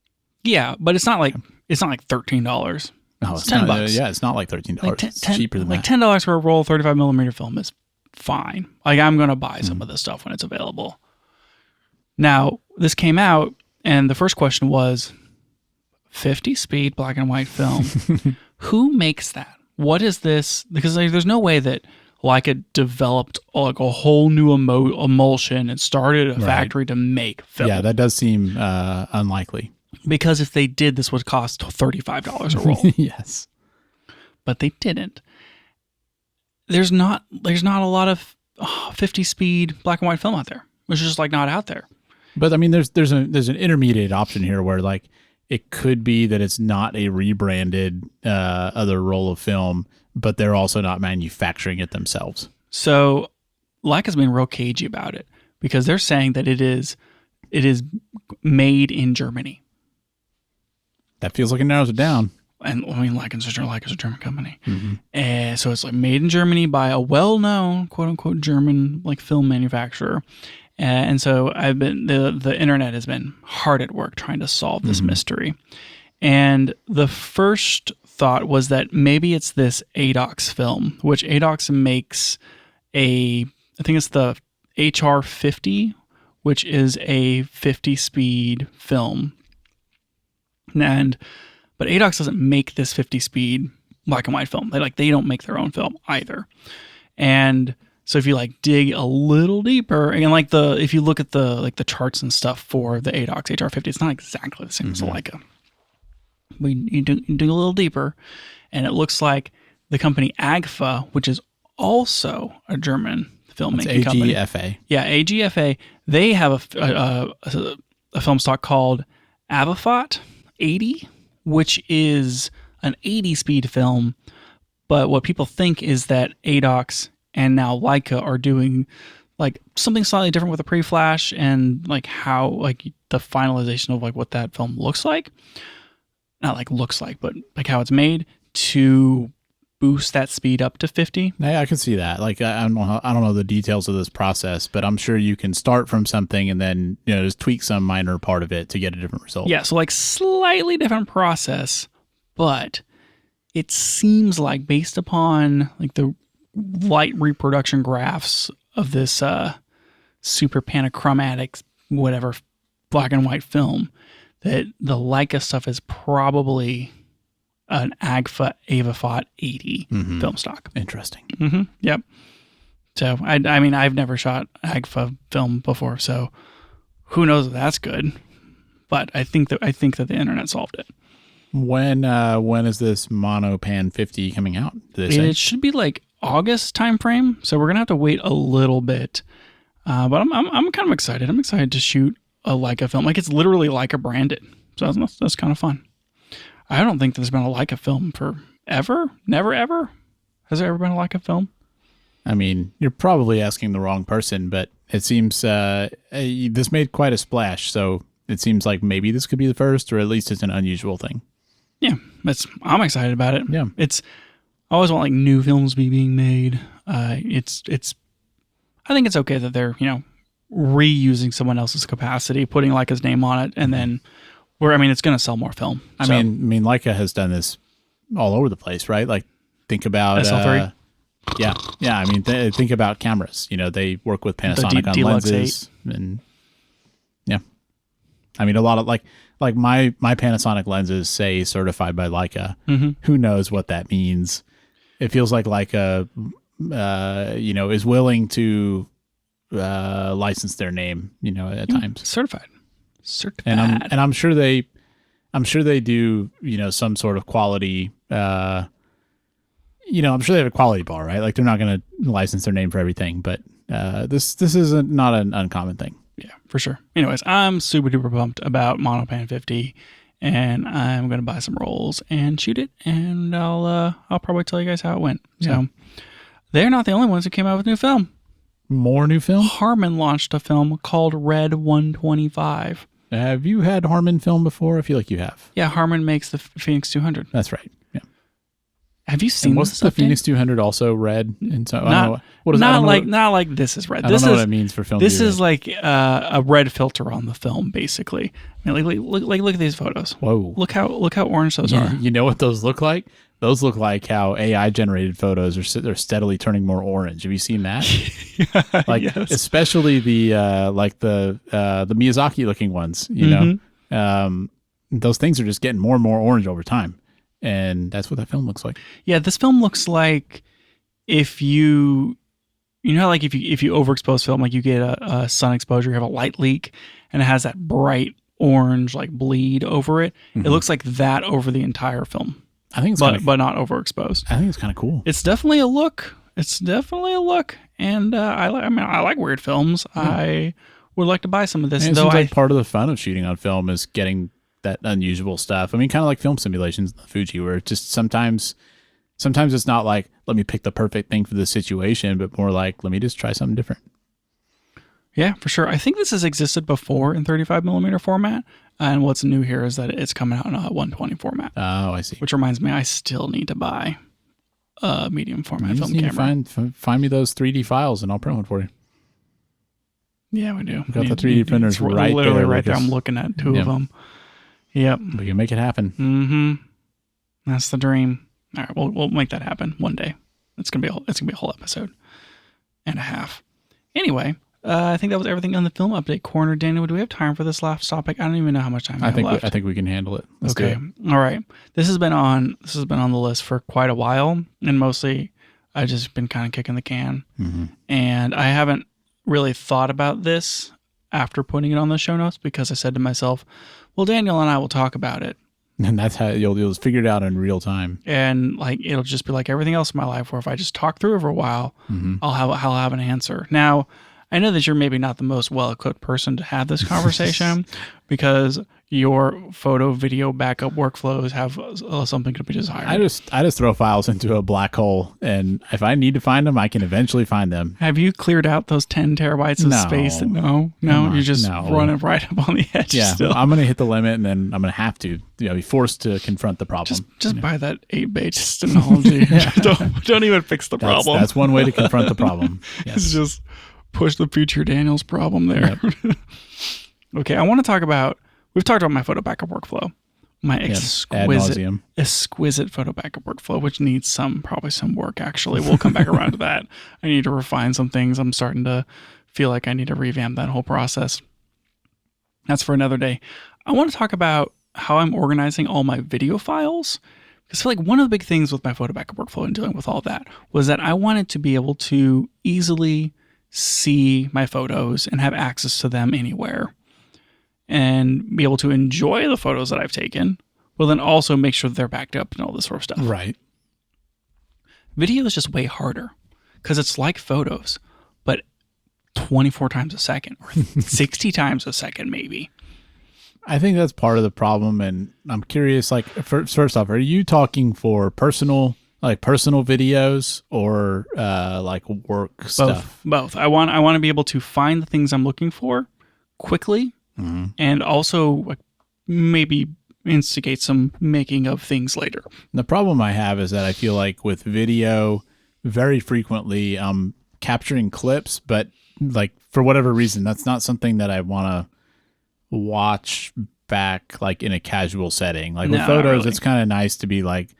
Yeah, but it's not like $13. No, it's $10. Yeah, it's not like $13. Like it's cheaper than like that. $10 for a roll of 35 millimeter film is fine. Like I'm gonna buy some of this stuff when it's available. Now this came out, and the first question was 50 speed black and white film. Who makes that? What is this? Because like, there's no way that Leica developed like a whole new emulsion and started a factory to make film. Yeah, that does seem unlikely. Because if they did, this would cost $35 a roll. Yes. But they didn't. There's not a lot of 50 speed black and white film out there. It's just like not out there. But I mean, there's an intermediate option here where like it could be that it's not a rebranded other roll of film, but they're also not manufacturing it themselves. So Leica's been real cagey about it because they're saying that it is made in Germany. That feels like it narrows it down. And I mean, Leica's a German company. Mm-hmm. So it's like made in Germany by a well-known, quote unquote, German like film manufacturer. And so the internet has been hard at work trying to solve this mystery. And the first thought was that maybe it's this ADOX film, which ADOX makes I think it's the HR50, which is a 50 speed film. But ADOX doesn't make this 50 speed black and white film. They don't make their own film either. And so if you like dig a little deeper, and like if you look at the charts and stuff for the ADOX HR50, it's not exactly the same as a Leica. But you dig a little deeper, and it looks like the company AGFA, which is also a German filmmaking company. AGFA. Yeah, AGFA. They have a film stock called Avifot 80, which is an 80 speed film. But what people think is that ADOX and now Leica are doing like something slightly different with the pre-flash and like how like the finalization of like what that film looks like. Not like looks like, but like how it's made to boost that speed up to 50. Yeah, I can see that. Like I don't know the details of this process, but I'm sure you can start from something and then just tweak some minor part of it to get a different result. Yeah, so like slightly different process, but it seems like based upon like the light reproduction graphs of this super panachromatic whatever black and white film, that the Leica stuff is probably an AGFA Avifot 80 film stock. Interesting. Yep. So I mean I've never shot AGFA film before, so who knows if that's good. But I think that the internet solved it. When is this Monopan 50 coming out? It should be like August timeframe, so we're gonna have to wait a little bit. But I'm kind of excited. I'm excited to shoot a Leica film. Like it's literally Leica branded, so that's kind of fun. I don't think there's been a Leica film forever. Never ever. Has there ever been a Leica film? I mean, you're probably asking the wrong person, but it seems this made quite a splash. So it seems like maybe this could be the first, or at least it's an unusual thing. Yeah, I'm excited about it. Yeah, I always want like new films being made. I think it's okay that they're reusing someone else's capacity, putting Leica's name on it, and then it's going to sell more film. I mean, Leica has done this all over the place, right? Like think about SL3. Yeah. I mean, think about cameras. They work with Panasonic on lenses, and yeah. I mean, a lot of like my Panasonic lenses say certified by Leica. Who knows what that means? It feels like Leica, is willing to license their name, at times. Certified. And I'm sure they do, some sort of quality. I'm sure they have a quality bar, right? Like they're not going to license their name for everything, but this is not an uncommon thing. Yeah, for sure. Anyways, I'm super duper pumped about Monopan 50, and I'm going to buy some rolls and shoot it, and I'll probably tell you guys how it went. Yeah. So they're not the only ones who came out with new film. More new film? Harman launched a film called Red 125. Have you had Harman film before? I feel like you have. Yeah, Harman makes the Phoenix 200. That's right. Yeah. Have you seen was the Phoenix 200 also red? And so not like this is red. I don't know what it means for film. This is like a red filter on the film, basically. I mean, look at these photos. Whoa! Look how orange those are. You know what those look like? Those look like how AI generated photos are steadily turning more orange. Have you seen that? Like yes. Especially the Miyazaki looking ones. Those things are just getting more and more orange over time, and that's what that film looks like. Yeah, this film looks like if you like if you overexpose film, like you get a sun exposure, you have a light leak, and it has that bright orange like bleed over it. It looks like that over the entire film. I think it's but not overexposed. I think it's kind of cool. It's definitely a look. And I like weird films. Yeah. I would like to buy some of this. And it seems like part of the fun of shooting on film is getting that unusual stuff. I mean, kind of like film simulations in the Fuji, where it's just sometimes it's not like, let me pick the perfect thing for the situation, but more like, let me just try something different. Yeah, for sure. I think this has existed before in 35 millimeter format. And what's new here is that it's coming out in a 120 format. Oh, I see. Which reminds me, I still need to buy a medium format film camera. Find me those 3D files and I'll print one for you. Yeah, we do. We've got the 3D printers right literally there. Right there. I'm looking at two of them. Yep. We can make it happen. Mm-hmm. That's the dream. All right, we'll make that happen one day. It's gonna be a whole episode and a half. Anyway, I think that was everything on the film update corner. Daniel, do we have time for this last topic? I don't even know how much time we have left. I think we can handle it. Let's do Okay. it. All right. This has been on the list for quite a while, and mostly I've just been kind of kicking the can. Mm-hmm. And I haven't really thought about this after putting it on the show notes because I said to myself, well, Daniel and I will talk about it. And that's how you'll figure it out in real time. And like it'll just be like everything else in my life where if I just talk through it for a while, I'll have an answer. Now, I know that you're maybe not the most well-equipped person to have this conversation because your photo video backup workflows have something to be desired. I just throw files into a black hole, and if I need to find them, I can eventually find them. Have you cleared out those 10 terabytes of space? No, you just run it right up on the edge. Yeah, still. I'm going to hit the limit, and then I'm going to have to be forced to confront the problem. Just buy that 8-bay technology. don't even fix the problem. That's one way to confront the problem. Yes. It's just push the future Daniel's problem there. Yep. Okay, I want to talk about, we've talked about my photo backup workflow, my exquisite photo backup workflow, which needs probably some work actually. We'll come back around to that. I need to refine some things. I'm starting to feel like I need to revamp that whole process. That's for another day. I want to talk about how I'm organizing all my video files. Because I feel like one of the big things with my photo backup workflow and dealing with all that was that I wanted to be able to easily see my photos and have access to them anywhere and be able to enjoy the photos that I've taken, but then also make sure that they're backed up and all this sort of stuff. Right. Video is just way harder because it's like photos, but 24 times a second or 60 times a second, maybe. I think that's part of the problem. And I'm curious, like, first off, are you talking for personal videos or like work stuff? Both. I want to be able to find the things I'm looking for quickly, and also like maybe instigate some making of things later. The problem I have is that I feel like with video, very frequently I'm capturing clips, but like for whatever reason, that's not something that I want to watch back like in a casual setting. Like with photos, it's kind of nice to be like,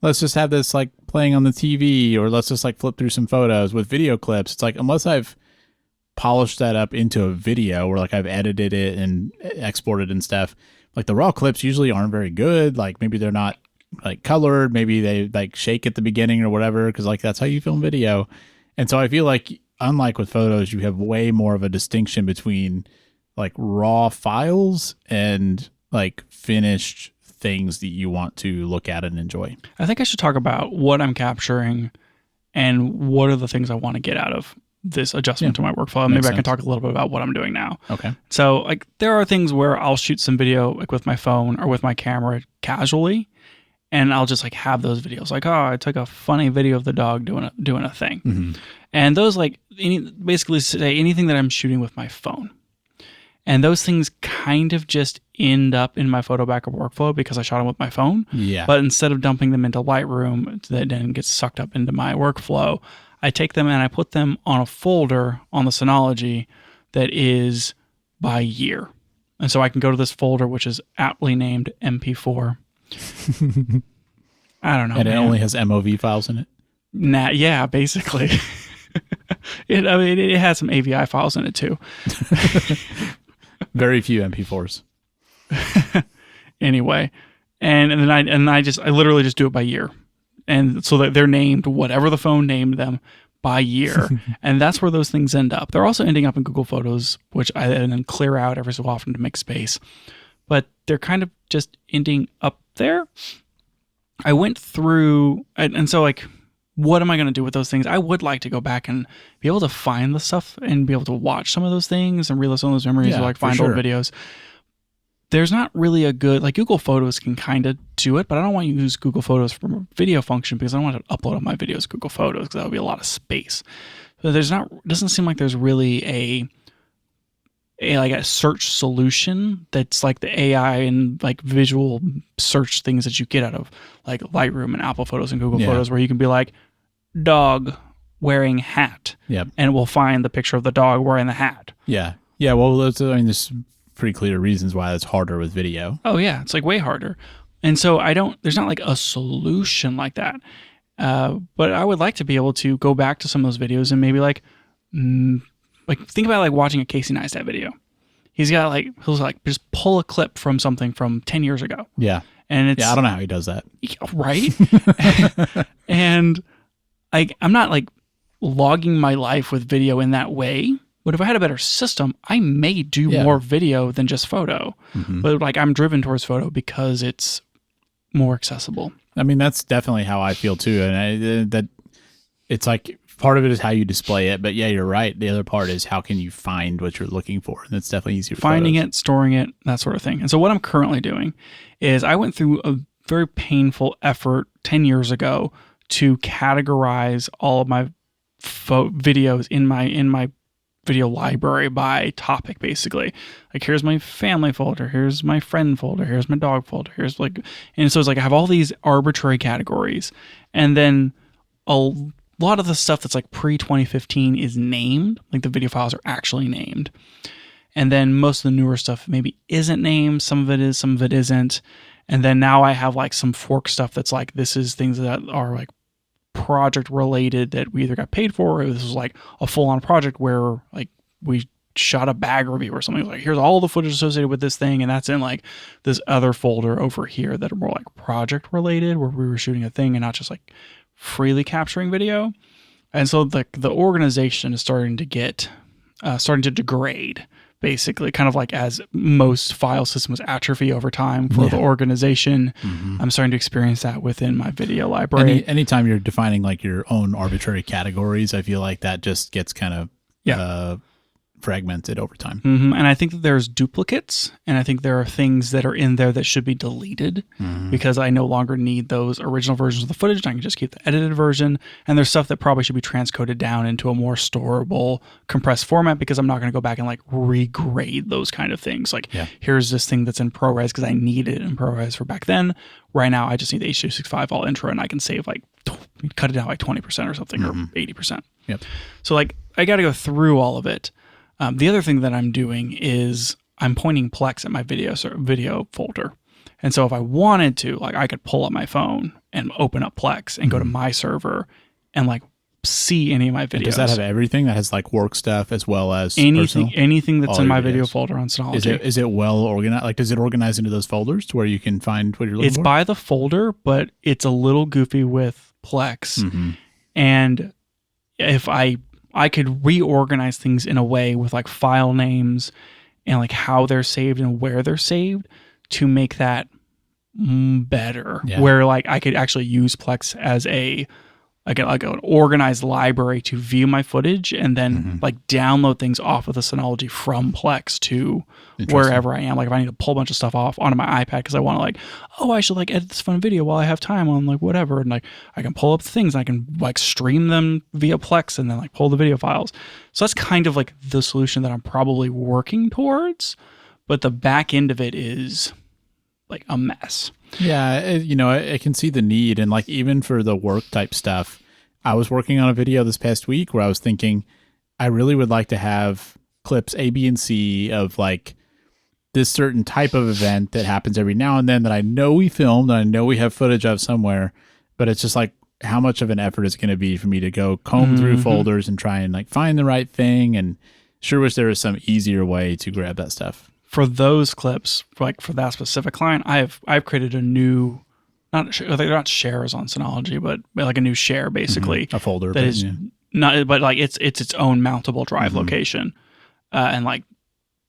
let's just have this like playing on the TV, or let's just like flip through some photos. With video clips, it's like unless I've polished that up into a video or like I've edited it and exported and stuff, like the raw clips usually aren't very good. Like maybe they're not like colored, maybe they like shake at the beginning or whatever, because like that's how you film video. And so I feel like unlike with photos, you have way more of a distinction between like raw files and like finished things that you want to look at and enjoy. I think I should talk about what I'm capturing and what are the things I want to get out of this adjustment to my workflow. Maybe I can talk a little bit about what I'm doing now. Okay. So like there are things where I'll shoot some video like with my phone or with my camera casually, and I'll just like have those videos like, oh, I took a funny video of the dog doing a thing. Mm-hmm. And those like basically say anything that I'm shooting with my phone. And those things kind of just end up in my photo backup workflow because I shot them with my phone. Yeah. But instead of dumping them into Lightroom that then gets sucked up into my workflow, I take them and I put them on a folder on the Synology that is by year. And so I can go to this folder, which is aptly named MP4. I don't know. And it only has MOV files in it? Yeah, basically. It has some AVI files in it too. Very few MP4s. Anyway, and then I literally just do it by year, and so that they're named whatever the phone named them by year, and that's where those things end up. They're also ending up in Google Photos, which I then clear out every so often to make space, but they're kind of just ending up there. I went through, and so like, what am I going to do with those things? I would like to go back and be able to find the stuff and be able to watch some of those things and relive some of those memories, or like find old videos. There's not really a good, like Google Photos can kind of do it, but I don't want to use Google Photos for a video function because I don't want to upload all my videos to Google Photos because that would be a lot of space. So doesn't seem like there's really a search solution that's like the AI and like visual search things that you get out of like Lightroom and Apple Photos and Google Photos, where you can be like, dog wearing hat. Yep. And it will find the picture of the dog wearing the hat. Yeah. Yeah. Well, there's pretty clear reasons why it's harder with video. Oh yeah. It's like way harder. And so there's not like a solution like that. But I would like to be able to go back to some of those videos and maybe like like think about like watching a Casey Neistat video. He'll like just pull a clip from something from 10 years ago. Yeah. And it's I don't know how he does that. Right. And I'm not like logging my life with video in that way. But if I had a better system, I may do more video than just photo. But like I'm driven towards photo because it's more accessible. I mean, that's definitely how I feel too. And that it's like part of it is how you display it. But yeah, you're right. The other part is how can you find what you're looking for? And that's definitely easier. Finding it, storing it, that sort of thing. And so what I'm currently doing is I went through a very painful effort 10 years ago to categorize all of my videos in my video library by topic, basically. Like here's my family folder, here's my friend folder, here's my dog folder, here's like, and so it's like I have all these arbitrary categories, and then a lot of the stuff that's like pre-2015 is named, like the video files are actually named, and then most of the newer stuff maybe isn't named, some of it is, some of it isn't, and then now I have like some fork stuff that's like this is things that are like project related that we either got paid for, or this was like a full-on project where like we shot a bag review or something. Like here's all the footage associated with this thing, and that's in like this other folder over here that are more like project related, where we were shooting a thing and not just like freely capturing video. And so the organization is starting to degrade, basically, kind of like as most file systems atrophy over time for the organization. I'm starting to experience that within my video library. Anytime you're defining like your own arbitrary categories, I feel like that just gets kind of fragmented over time. And I think that there's duplicates, and I think there are things that are in there that should be deleted because I no longer need those original versions of the footage. I can just keep the edited version, and there's stuff that probably should be transcoded down into a more storable, compressed format because I'm not going to go back and like regrade those kind of things. Like here's this thing that's in ProRes because I need it in ProRes for back then. Right now, I just need the H.265 all intro, and I can save like cut it down like 20% or something, or 80%. So like I got to go through all of it. The other thing that I'm doing is I'm pointing Plex at my video folder. And so if I wanted to, like I could pull up my phone and open up Plex and go to my server and like see any of my videos. And does that have everything that has like work stuff as well as anything that's in my video folder on Synology? Is it well organized? Like does it organize into those folders to where you can find what you're looking for? It's by the folder, but it's a little goofy with Plex. And if I could reorganize things in a way with like file names and like how they're saved and where they're saved to make that better. Where like I could actually use Plex as like an organized library to view my footage and then like download things off of the Synology from Plex to wherever I am. Like if I need to pull a bunch of stuff off onto my iPad because I want to like, I should like edit this fun video while I have time on like whatever. And like I can pull up things and I can like stream them via Plex and then like pull the video files. So that's kind of like the solution that I'm probably working towards. But the back end of it is like a mess. Yeah, I can see the need. And like even for the work type stuff, I was working on a video this past week where I was thinking I really would like to have clips A, B, and C of like this certain type of event that happens every now and then that I know we filmed and I know we have footage of somewhere, but it's just like how much of an effort is going to be for me to go comb through folders and try and like find the right thing. And sure wish there was some easier way to grab that stuff. For those clips, like for that specific client, I've created a new, they're not shares on Synology, but like a new share basically. A folder that is not, but like it's its own mountable drive location, and like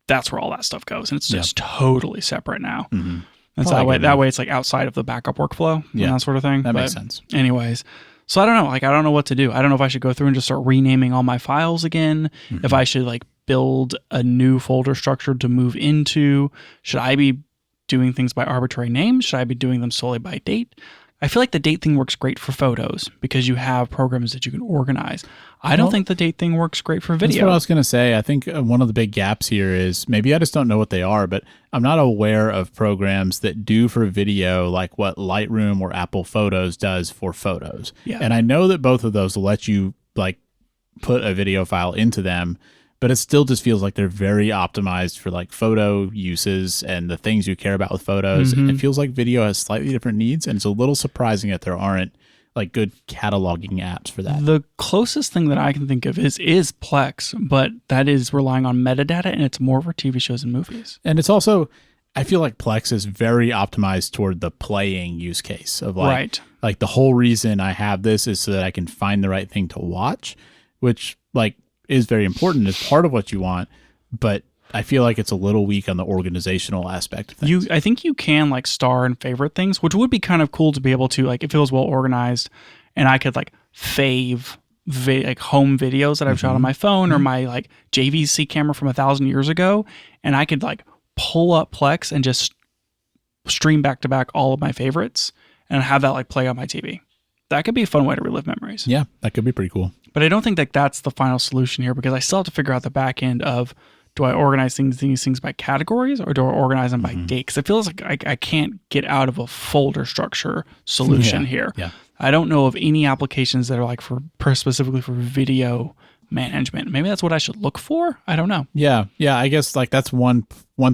that's where all that stuff goes, and it's just totally separate now. And so that way it's like outside of the backup workflow and that sort of thing. That makes sense. Anyways, so I don't know. Like I don't know what to do. I don't know if I should go through and just start renaming all my files again. If I should like build a new folder structure to move into. Should I be doing things by arbitrary names? Should I be doing them solely by date? I feel like the date thing works great for photos because you have programs that you can organize. I don't think the date thing works great for video. That's what I was going to say. I think one of the big gaps here is maybe I just don't know what they are, but I'm not aware of programs that do for video like what Lightroom or Apple Photos does for photos. And I know that both of those will let you like put a video file into them, but it still just feels like they're very optimized for like photo uses and the things you care about with photos. It feels like video has slightly different needs, and it's a little surprising that there aren't like good cataloging apps for that. The closest thing that I can think of is Plex, but that is relying on metadata, and it's more for TV shows and movies. And it's also, I feel like Plex is very optimized toward the playing use case of like the whole reason I have this is so that I can find the right thing to watch, which like is very important as part of what you want, but I feel like it's a little weak on the organizational aspect of things. I think you can like star and favorite things, which would be kind of cool to be able to, like, if it was well organized and I could like fave like home videos that I've shot on my phone or my like JVC camera from 1,000 years ago, and I could like pull up Plex and just stream back to back all of my favorites and have that like play on my TV. That could be a fun way to relive memories. Yeah, that could be pretty cool. But I don't think that that's the final solution here, because I still have to figure out the back end of, do I organize these things by categories or do I organize them by date? Because it feels like I can't get out of a folder structure solution here. Yeah. I don't know of any applications that are like specifically for video management. Maybe that's what I should look for. I don't know. Yeah. I guess like that's one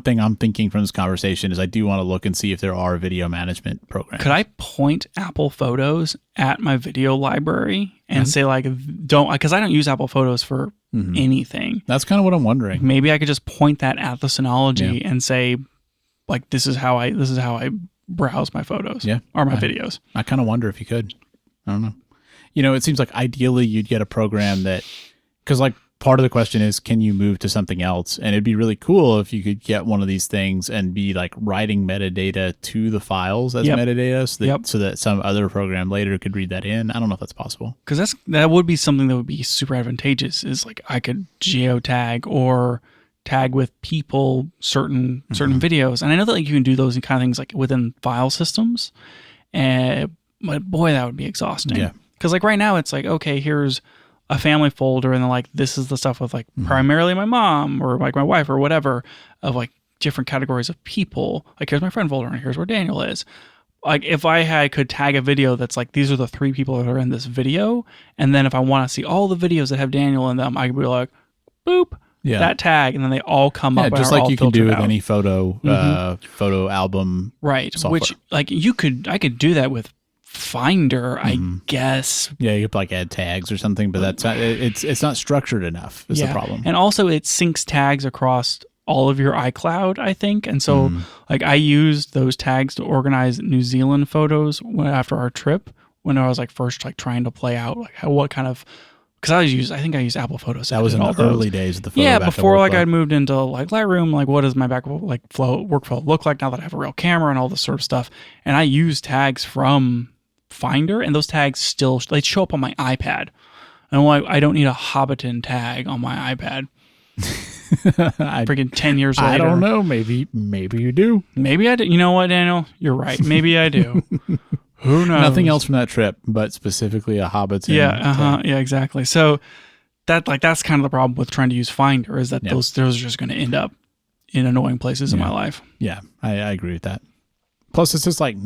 thing I'm thinking from this conversation is I do want to look and see if there are video management programs. Could I point Apple Photos at my video library and say like, because I don't use Apple Photos for anything. That's kind of what I'm wondering. Maybe I could just point that at the Synology and say, like, this is how I browse my photos or my videos. I kind of wonder if you could. I don't know. You know, it seems like ideally you'd get a program that, because like part of the question is, can you move to something else? And it'd be really cool if you could get one of these things and be like writing metadata to the files as metadata so that some other program later could read that in. I don't know if that's possible. Because that would be something that would be super advantageous, is like I could geotag or tag with people certain videos. And I know that like you can do those kind of things like within file systems. But boy, that would be exhausting. Yeah. Because like right now it's like, okay, here's a family folder, and then like this is the stuff with like primarily my mom or like my wife or whatever, of like different categories of people. Like here's my friend folder and here's where Daniel is. Like if I could tag a video that's like, these are the 3 people that are in this video, and then if I want to see all the videos that have Daniel in them, I could be like, boop, that tag, and then they all come up. Just like you can do with any photo album, software. Which like I could do that with Finder, I guess. Yeah, you could like add tags or something, but that's not, it's not structured enough is the problem. And also it syncs tags across all of your iCloud, I think. And so like I used those tags to organize New Zealand photos after our trip, when I was like first like trying to play out like what kind of, because I think I used Apple Photos. That was in the early days of the photo before like I moved into like Lightroom, like what does my workflow look like now that I have a real camera and all this sort of stuff. And I use tags from Finder, and those tags they show up on my iPad. And I'm like, I don't need a Hobbiton tag on my iPad. Freaking 10 years later. I don't know. Maybe you do. Maybe I do. You know what, Daniel? You're right. Maybe I do. Who knows? Nothing else from that trip, but specifically a Hobbiton. Yeah. Yeah, exactly. So that's kind of the problem with trying to use Finder, is that those are just going to end up in annoying places in my life. Yeah, I agree with that. Plus, it's just like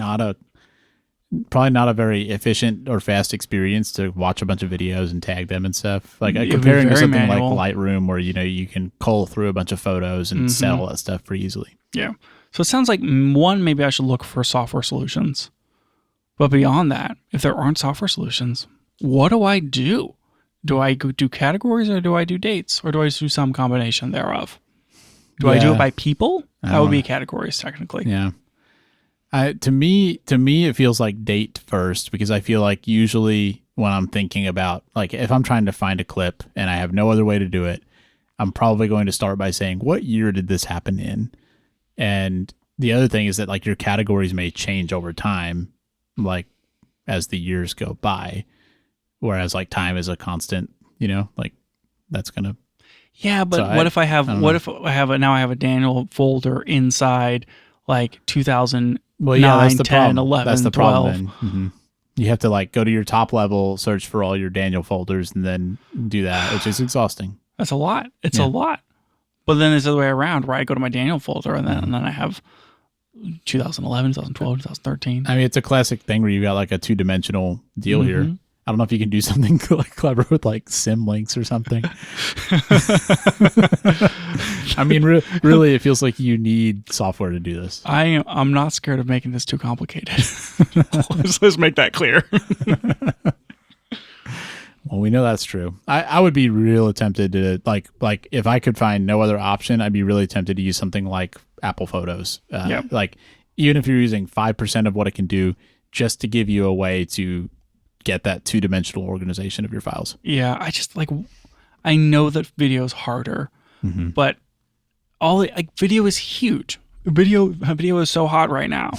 probably not a very efficient or fast experience to watch a bunch of videos and tag them and stuff. Like comparing to something manual. Like Lightroom, where you can cull through a bunch of photos and sell that stuff pretty easily. Yeah. So it sounds like maybe I should look for software solutions. But beyond that, if there aren't software solutions, what do I do? Do I do categories, or do I do dates, or do I do some combination thereof? Do I do it by people? That would be categories technically. Yeah. To me, it feels like date first, because I feel like usually when I'm thinking about, like, if I'm trying to find a clip and I have no other way to do it, I'm probably going to start by saying, what year did this happen in? And the other thing is that like your categories may change over time, like as the years go by, whereas like time is a constant, like that's going to. Yeah. But so what if I have a Daniel folder inside like 2000. Well, yeah, that's the 10, problem. 11, that's the 12. Problem. You have to like go to your top level, search for all your Daniel folders, and then do that, which is exhausting. That's a lot. It's a lot. But then there's the other way around, where I go to my Daniel folder, and then I have 2011, 2012, 2013. I mean, it's a classic thing where you got like a 2-dimensional deal here. I don't know if you can do something like clever with like sim links or something. I mean, really, it feels like you need software to do this. I'm not scared of making this too complicated. let's make that clear. Well, we know that's true. I would be real tempted to like if I could find no other option, I'd be really tempted to use something like Apple Photos. Like even if you're using 5% of what it can do, just to give you a way to get that 2-dimensional organization of your files. Yeah, I just I know that video is harder, but video is huge. Video is so hot right now.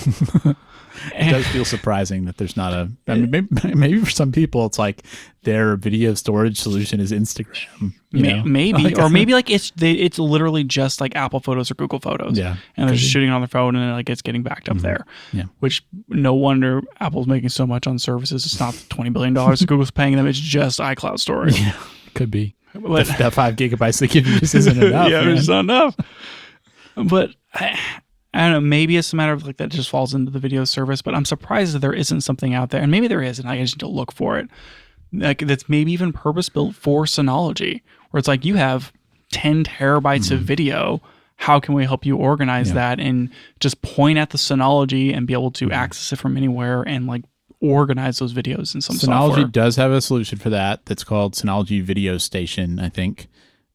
It does feel surprising that there's not I mean, maybe for some people it's like their video storage solution is Instagram. Maybe, or maybe like it's literally just like Apple Photos or Google Photos. Yeah, and they're just shooting it on their phone and like it's getting backed up there. Yeah, which no wonder Apple's making so much on services. It's not $20 billion that Google's paying them. It's just iCloud storage. Yeah, could be. But that 5 gigabytes they give you just isn't enough. Yeah, it's not enough. But I don't know, maybe it's a matter of like that just falls into the video service, but I'm surprised that there isn't something out there, and maybe there is, and I just need to look for it, like that's maybe even purpose-built for Synology, where it's like you have 10 terabytes of video, how can we help you organize that and just point at the Synology and be able to access it from anywhere and like organize those videos in some software. Synology does have a solution for that that's called Synology Video Station, I think.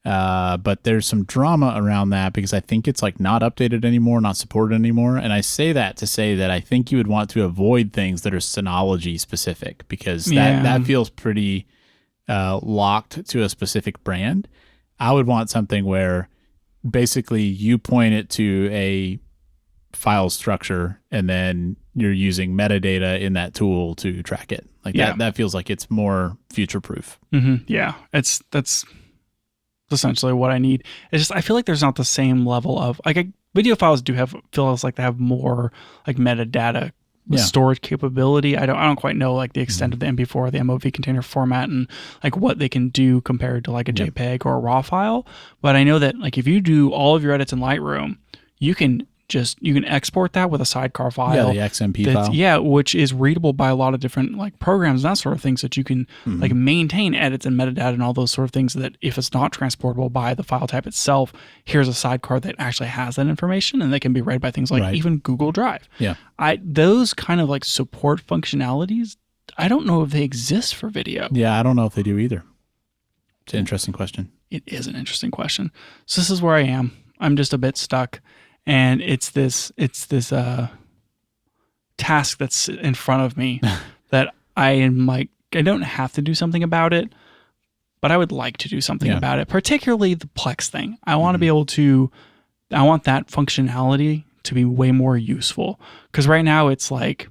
But there's some drama around that because I think it's like not updated anymore, not supported anymore. And I say that to say that I think you would want to avoid things that are Synology specific because that feels pretty locked to a specific brand. I would want something where basically you point it to a file structure and then you're using metadata in that tool to track it. Like that feels like it's more future proof. Yeah, that's essentially what I need. It's just I feel like there's not the same level of like video files feels like they have more like metadata storage capability. I don't quite know like the extent of the MP4 or the MOV container format and like what they can do compared to like a JPEG or a RAW file. But I know that like if you do all of your edits in Lightroom, you can export that with a sidecar file. Yeah, the XMP file. Yeah, which is readable by a lot of different like programs and that sort of things that you can like maintain edits and metadata and all those sort of things that if it's not transportable by the file type itself, here's a sidecar that actually has that information and they can be read by things like even Google Drive. Yeah. Those kind of like support functionalities, I don't know if they exist for video. Yeah, I don't know if they do either. It's an interesting question. It is an interesting question. So this is where I am. I'm just a bit stuck. And it's this task that's in front of me that I am like, I don't have to do something about it, but I would like to do something about it, particularly the Plex thing. I want to be able to, I want that functionality to be way more useful. Because right now it's like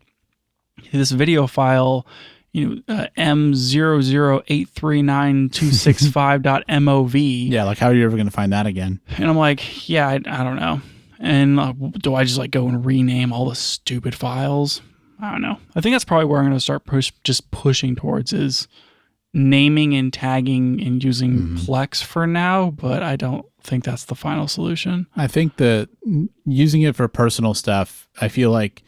this video file, M00839.265.mov. Yeah, like how are you ever going to find that again? And I'm like, yeah, I don't know. And do I just like go and rename all the stupid files? I don't know. I think that's probably where I'm going to start pushing towards is naming and tagging and using Plex for now, but I don't think that's the final solution. I think that using it for personal stuff, I feel like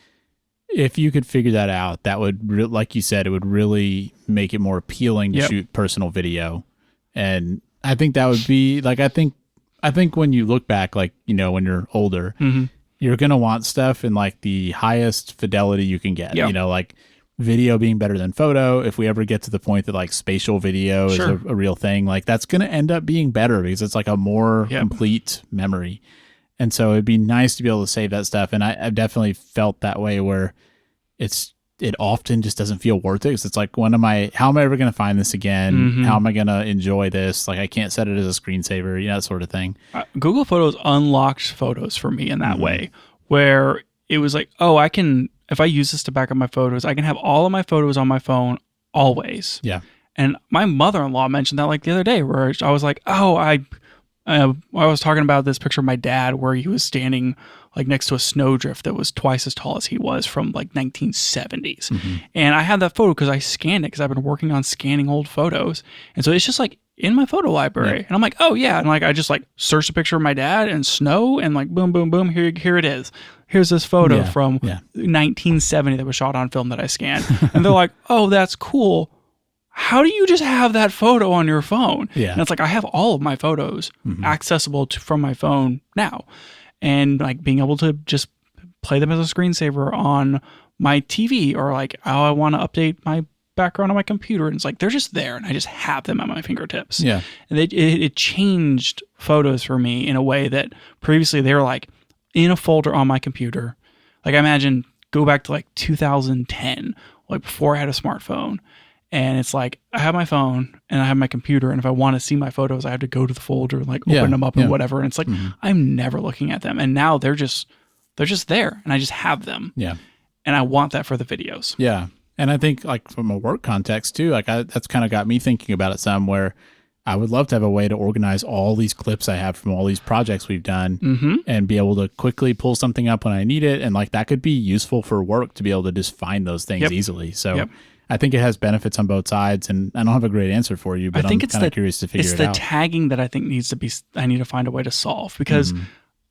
if you could figure that out, that would, like you said, it would really make it more appealing to shoot personal video. And I think that would be like, I think when you look back, like, when you're older, you're going to want stuff in like the highest fidelity you can get, like video being better than photo. If we ever get to the point that like spatial video is a real thing, like that's going to end up being better because it's like a more complete memory. And so it'd be nice to be able to save that stuff. And I've definitely felt that way where it often just doesn't feel worth it. Cause it's like, how am I ever going to find this again? How am I going to enjoy this? Like I can't set it as a screensaver, that sort of thing. Google Photos unlocked photos for me in that way where it was like, oh, if I use this to back up my photos, I can have all of my photos on my phone always. Yeah. And my mother-in-law mentioned that like the other day where I was like, oh, I was talking about this picture of my dad where he was standing like next to a snowdrift that was twice as tall as he was from like 1970s. And I had that photo because I scanned it because I've been working on scanning old photos. And so it's just like in my photo library. And I'm like, oh yeah. And like, I just like searched a picture of my dad and snow and like, boom, boom, boom. Here it is. Here's this photo from 1970 that was shot on film that I scanned. And they're like, oh, that's cool. how do you just have that photo on your phone? Yeah. And it's like, I have all of my photos accessible from my phone now. And like being able to just play them as a screensaver on my TV, or like, oh, I want to update my background on my computer. And it's like, they're just there and I just have them at my fingertips. Yeah. And it changed photos for me in a way that previously they were like in a folder on my computer. Like I imagine go back to like 2010, like before I had a smartphone. And it's like, I have my phone and I have my computer. And if I want to see my photos, I have to go to the folder and like open them up and whatever. And it's like, I'm never looking at them. And now they're just there and I just have them. Yeah. And I want that for the videos. Yeah. And I think like from a work context too, like that's kind of got me thinking about it some, where I would love to have a way to organize all these clips I have from all these projects we've done and be able to quickly pull something up when I need it. And like that could be useful for work to be able to just find those things easily. So I think it has benefits on both sides, and I don't have a great answer for you, but I'm kind of curious to figure it out. It's the tagging that I think I need to find a way to solve, because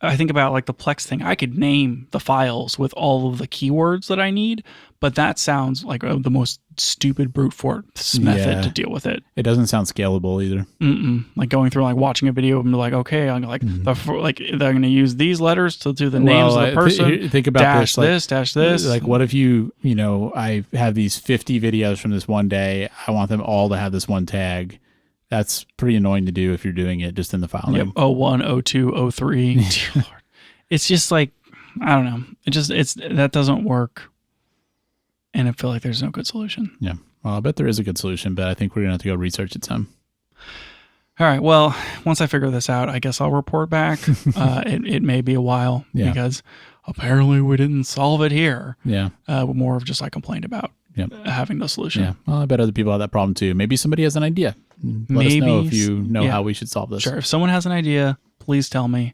I think about like the Plex thing. I could name the files with all of the keywords that I need, but that sounds like the most stupid brute force method to deal with it. It doesn't sound scalable either. Like going through like watching a video and be like, okay, I'm like they're going to use these letters to do the names of the person. Think about dash this, dash this. Like, what if I have these 50 videos from this one day. I want them all to have this one tag. That's pretty annoying to do if you're doing it just in the file name. 01, 02, 03. Dear Lord. It's just like, I don't know. That doesn't work. And I feel like there's no good solution. Yeah. Well, I bet there is a good solution, but I think we're going to have to go research it some. All right. Well, once I figure this out, I guess I'll report back. It may be a while because apparently we didn't solve it here. Yeah. More of just I complained about having no solution. Yeah. Well, I bet other people have that problem too. Maybe somebody has an idea. Let us know if you know how we should solve this. Sure. If someone has an idea, please tell me.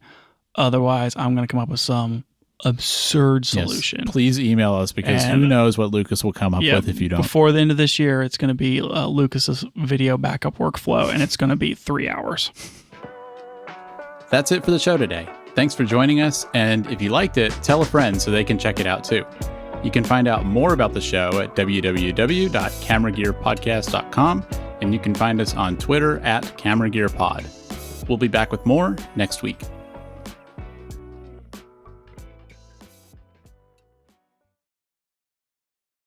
Otherwise, I'm going to come up with some absurd solution. Yes, please email us, because who knows what Lucas will come up with if you don't. Before the end of this year, it's going to be Lucas's video backup workflow, and it's going to be 3 hours. That's it for the show today. Thanks for joining us, and if you liked it, tell a friend so they can check it out too. You can find out more about the show at www.cameragearpodcast.com, and you can find us on Twitter @CameraGearPod. We'll be back with more next week.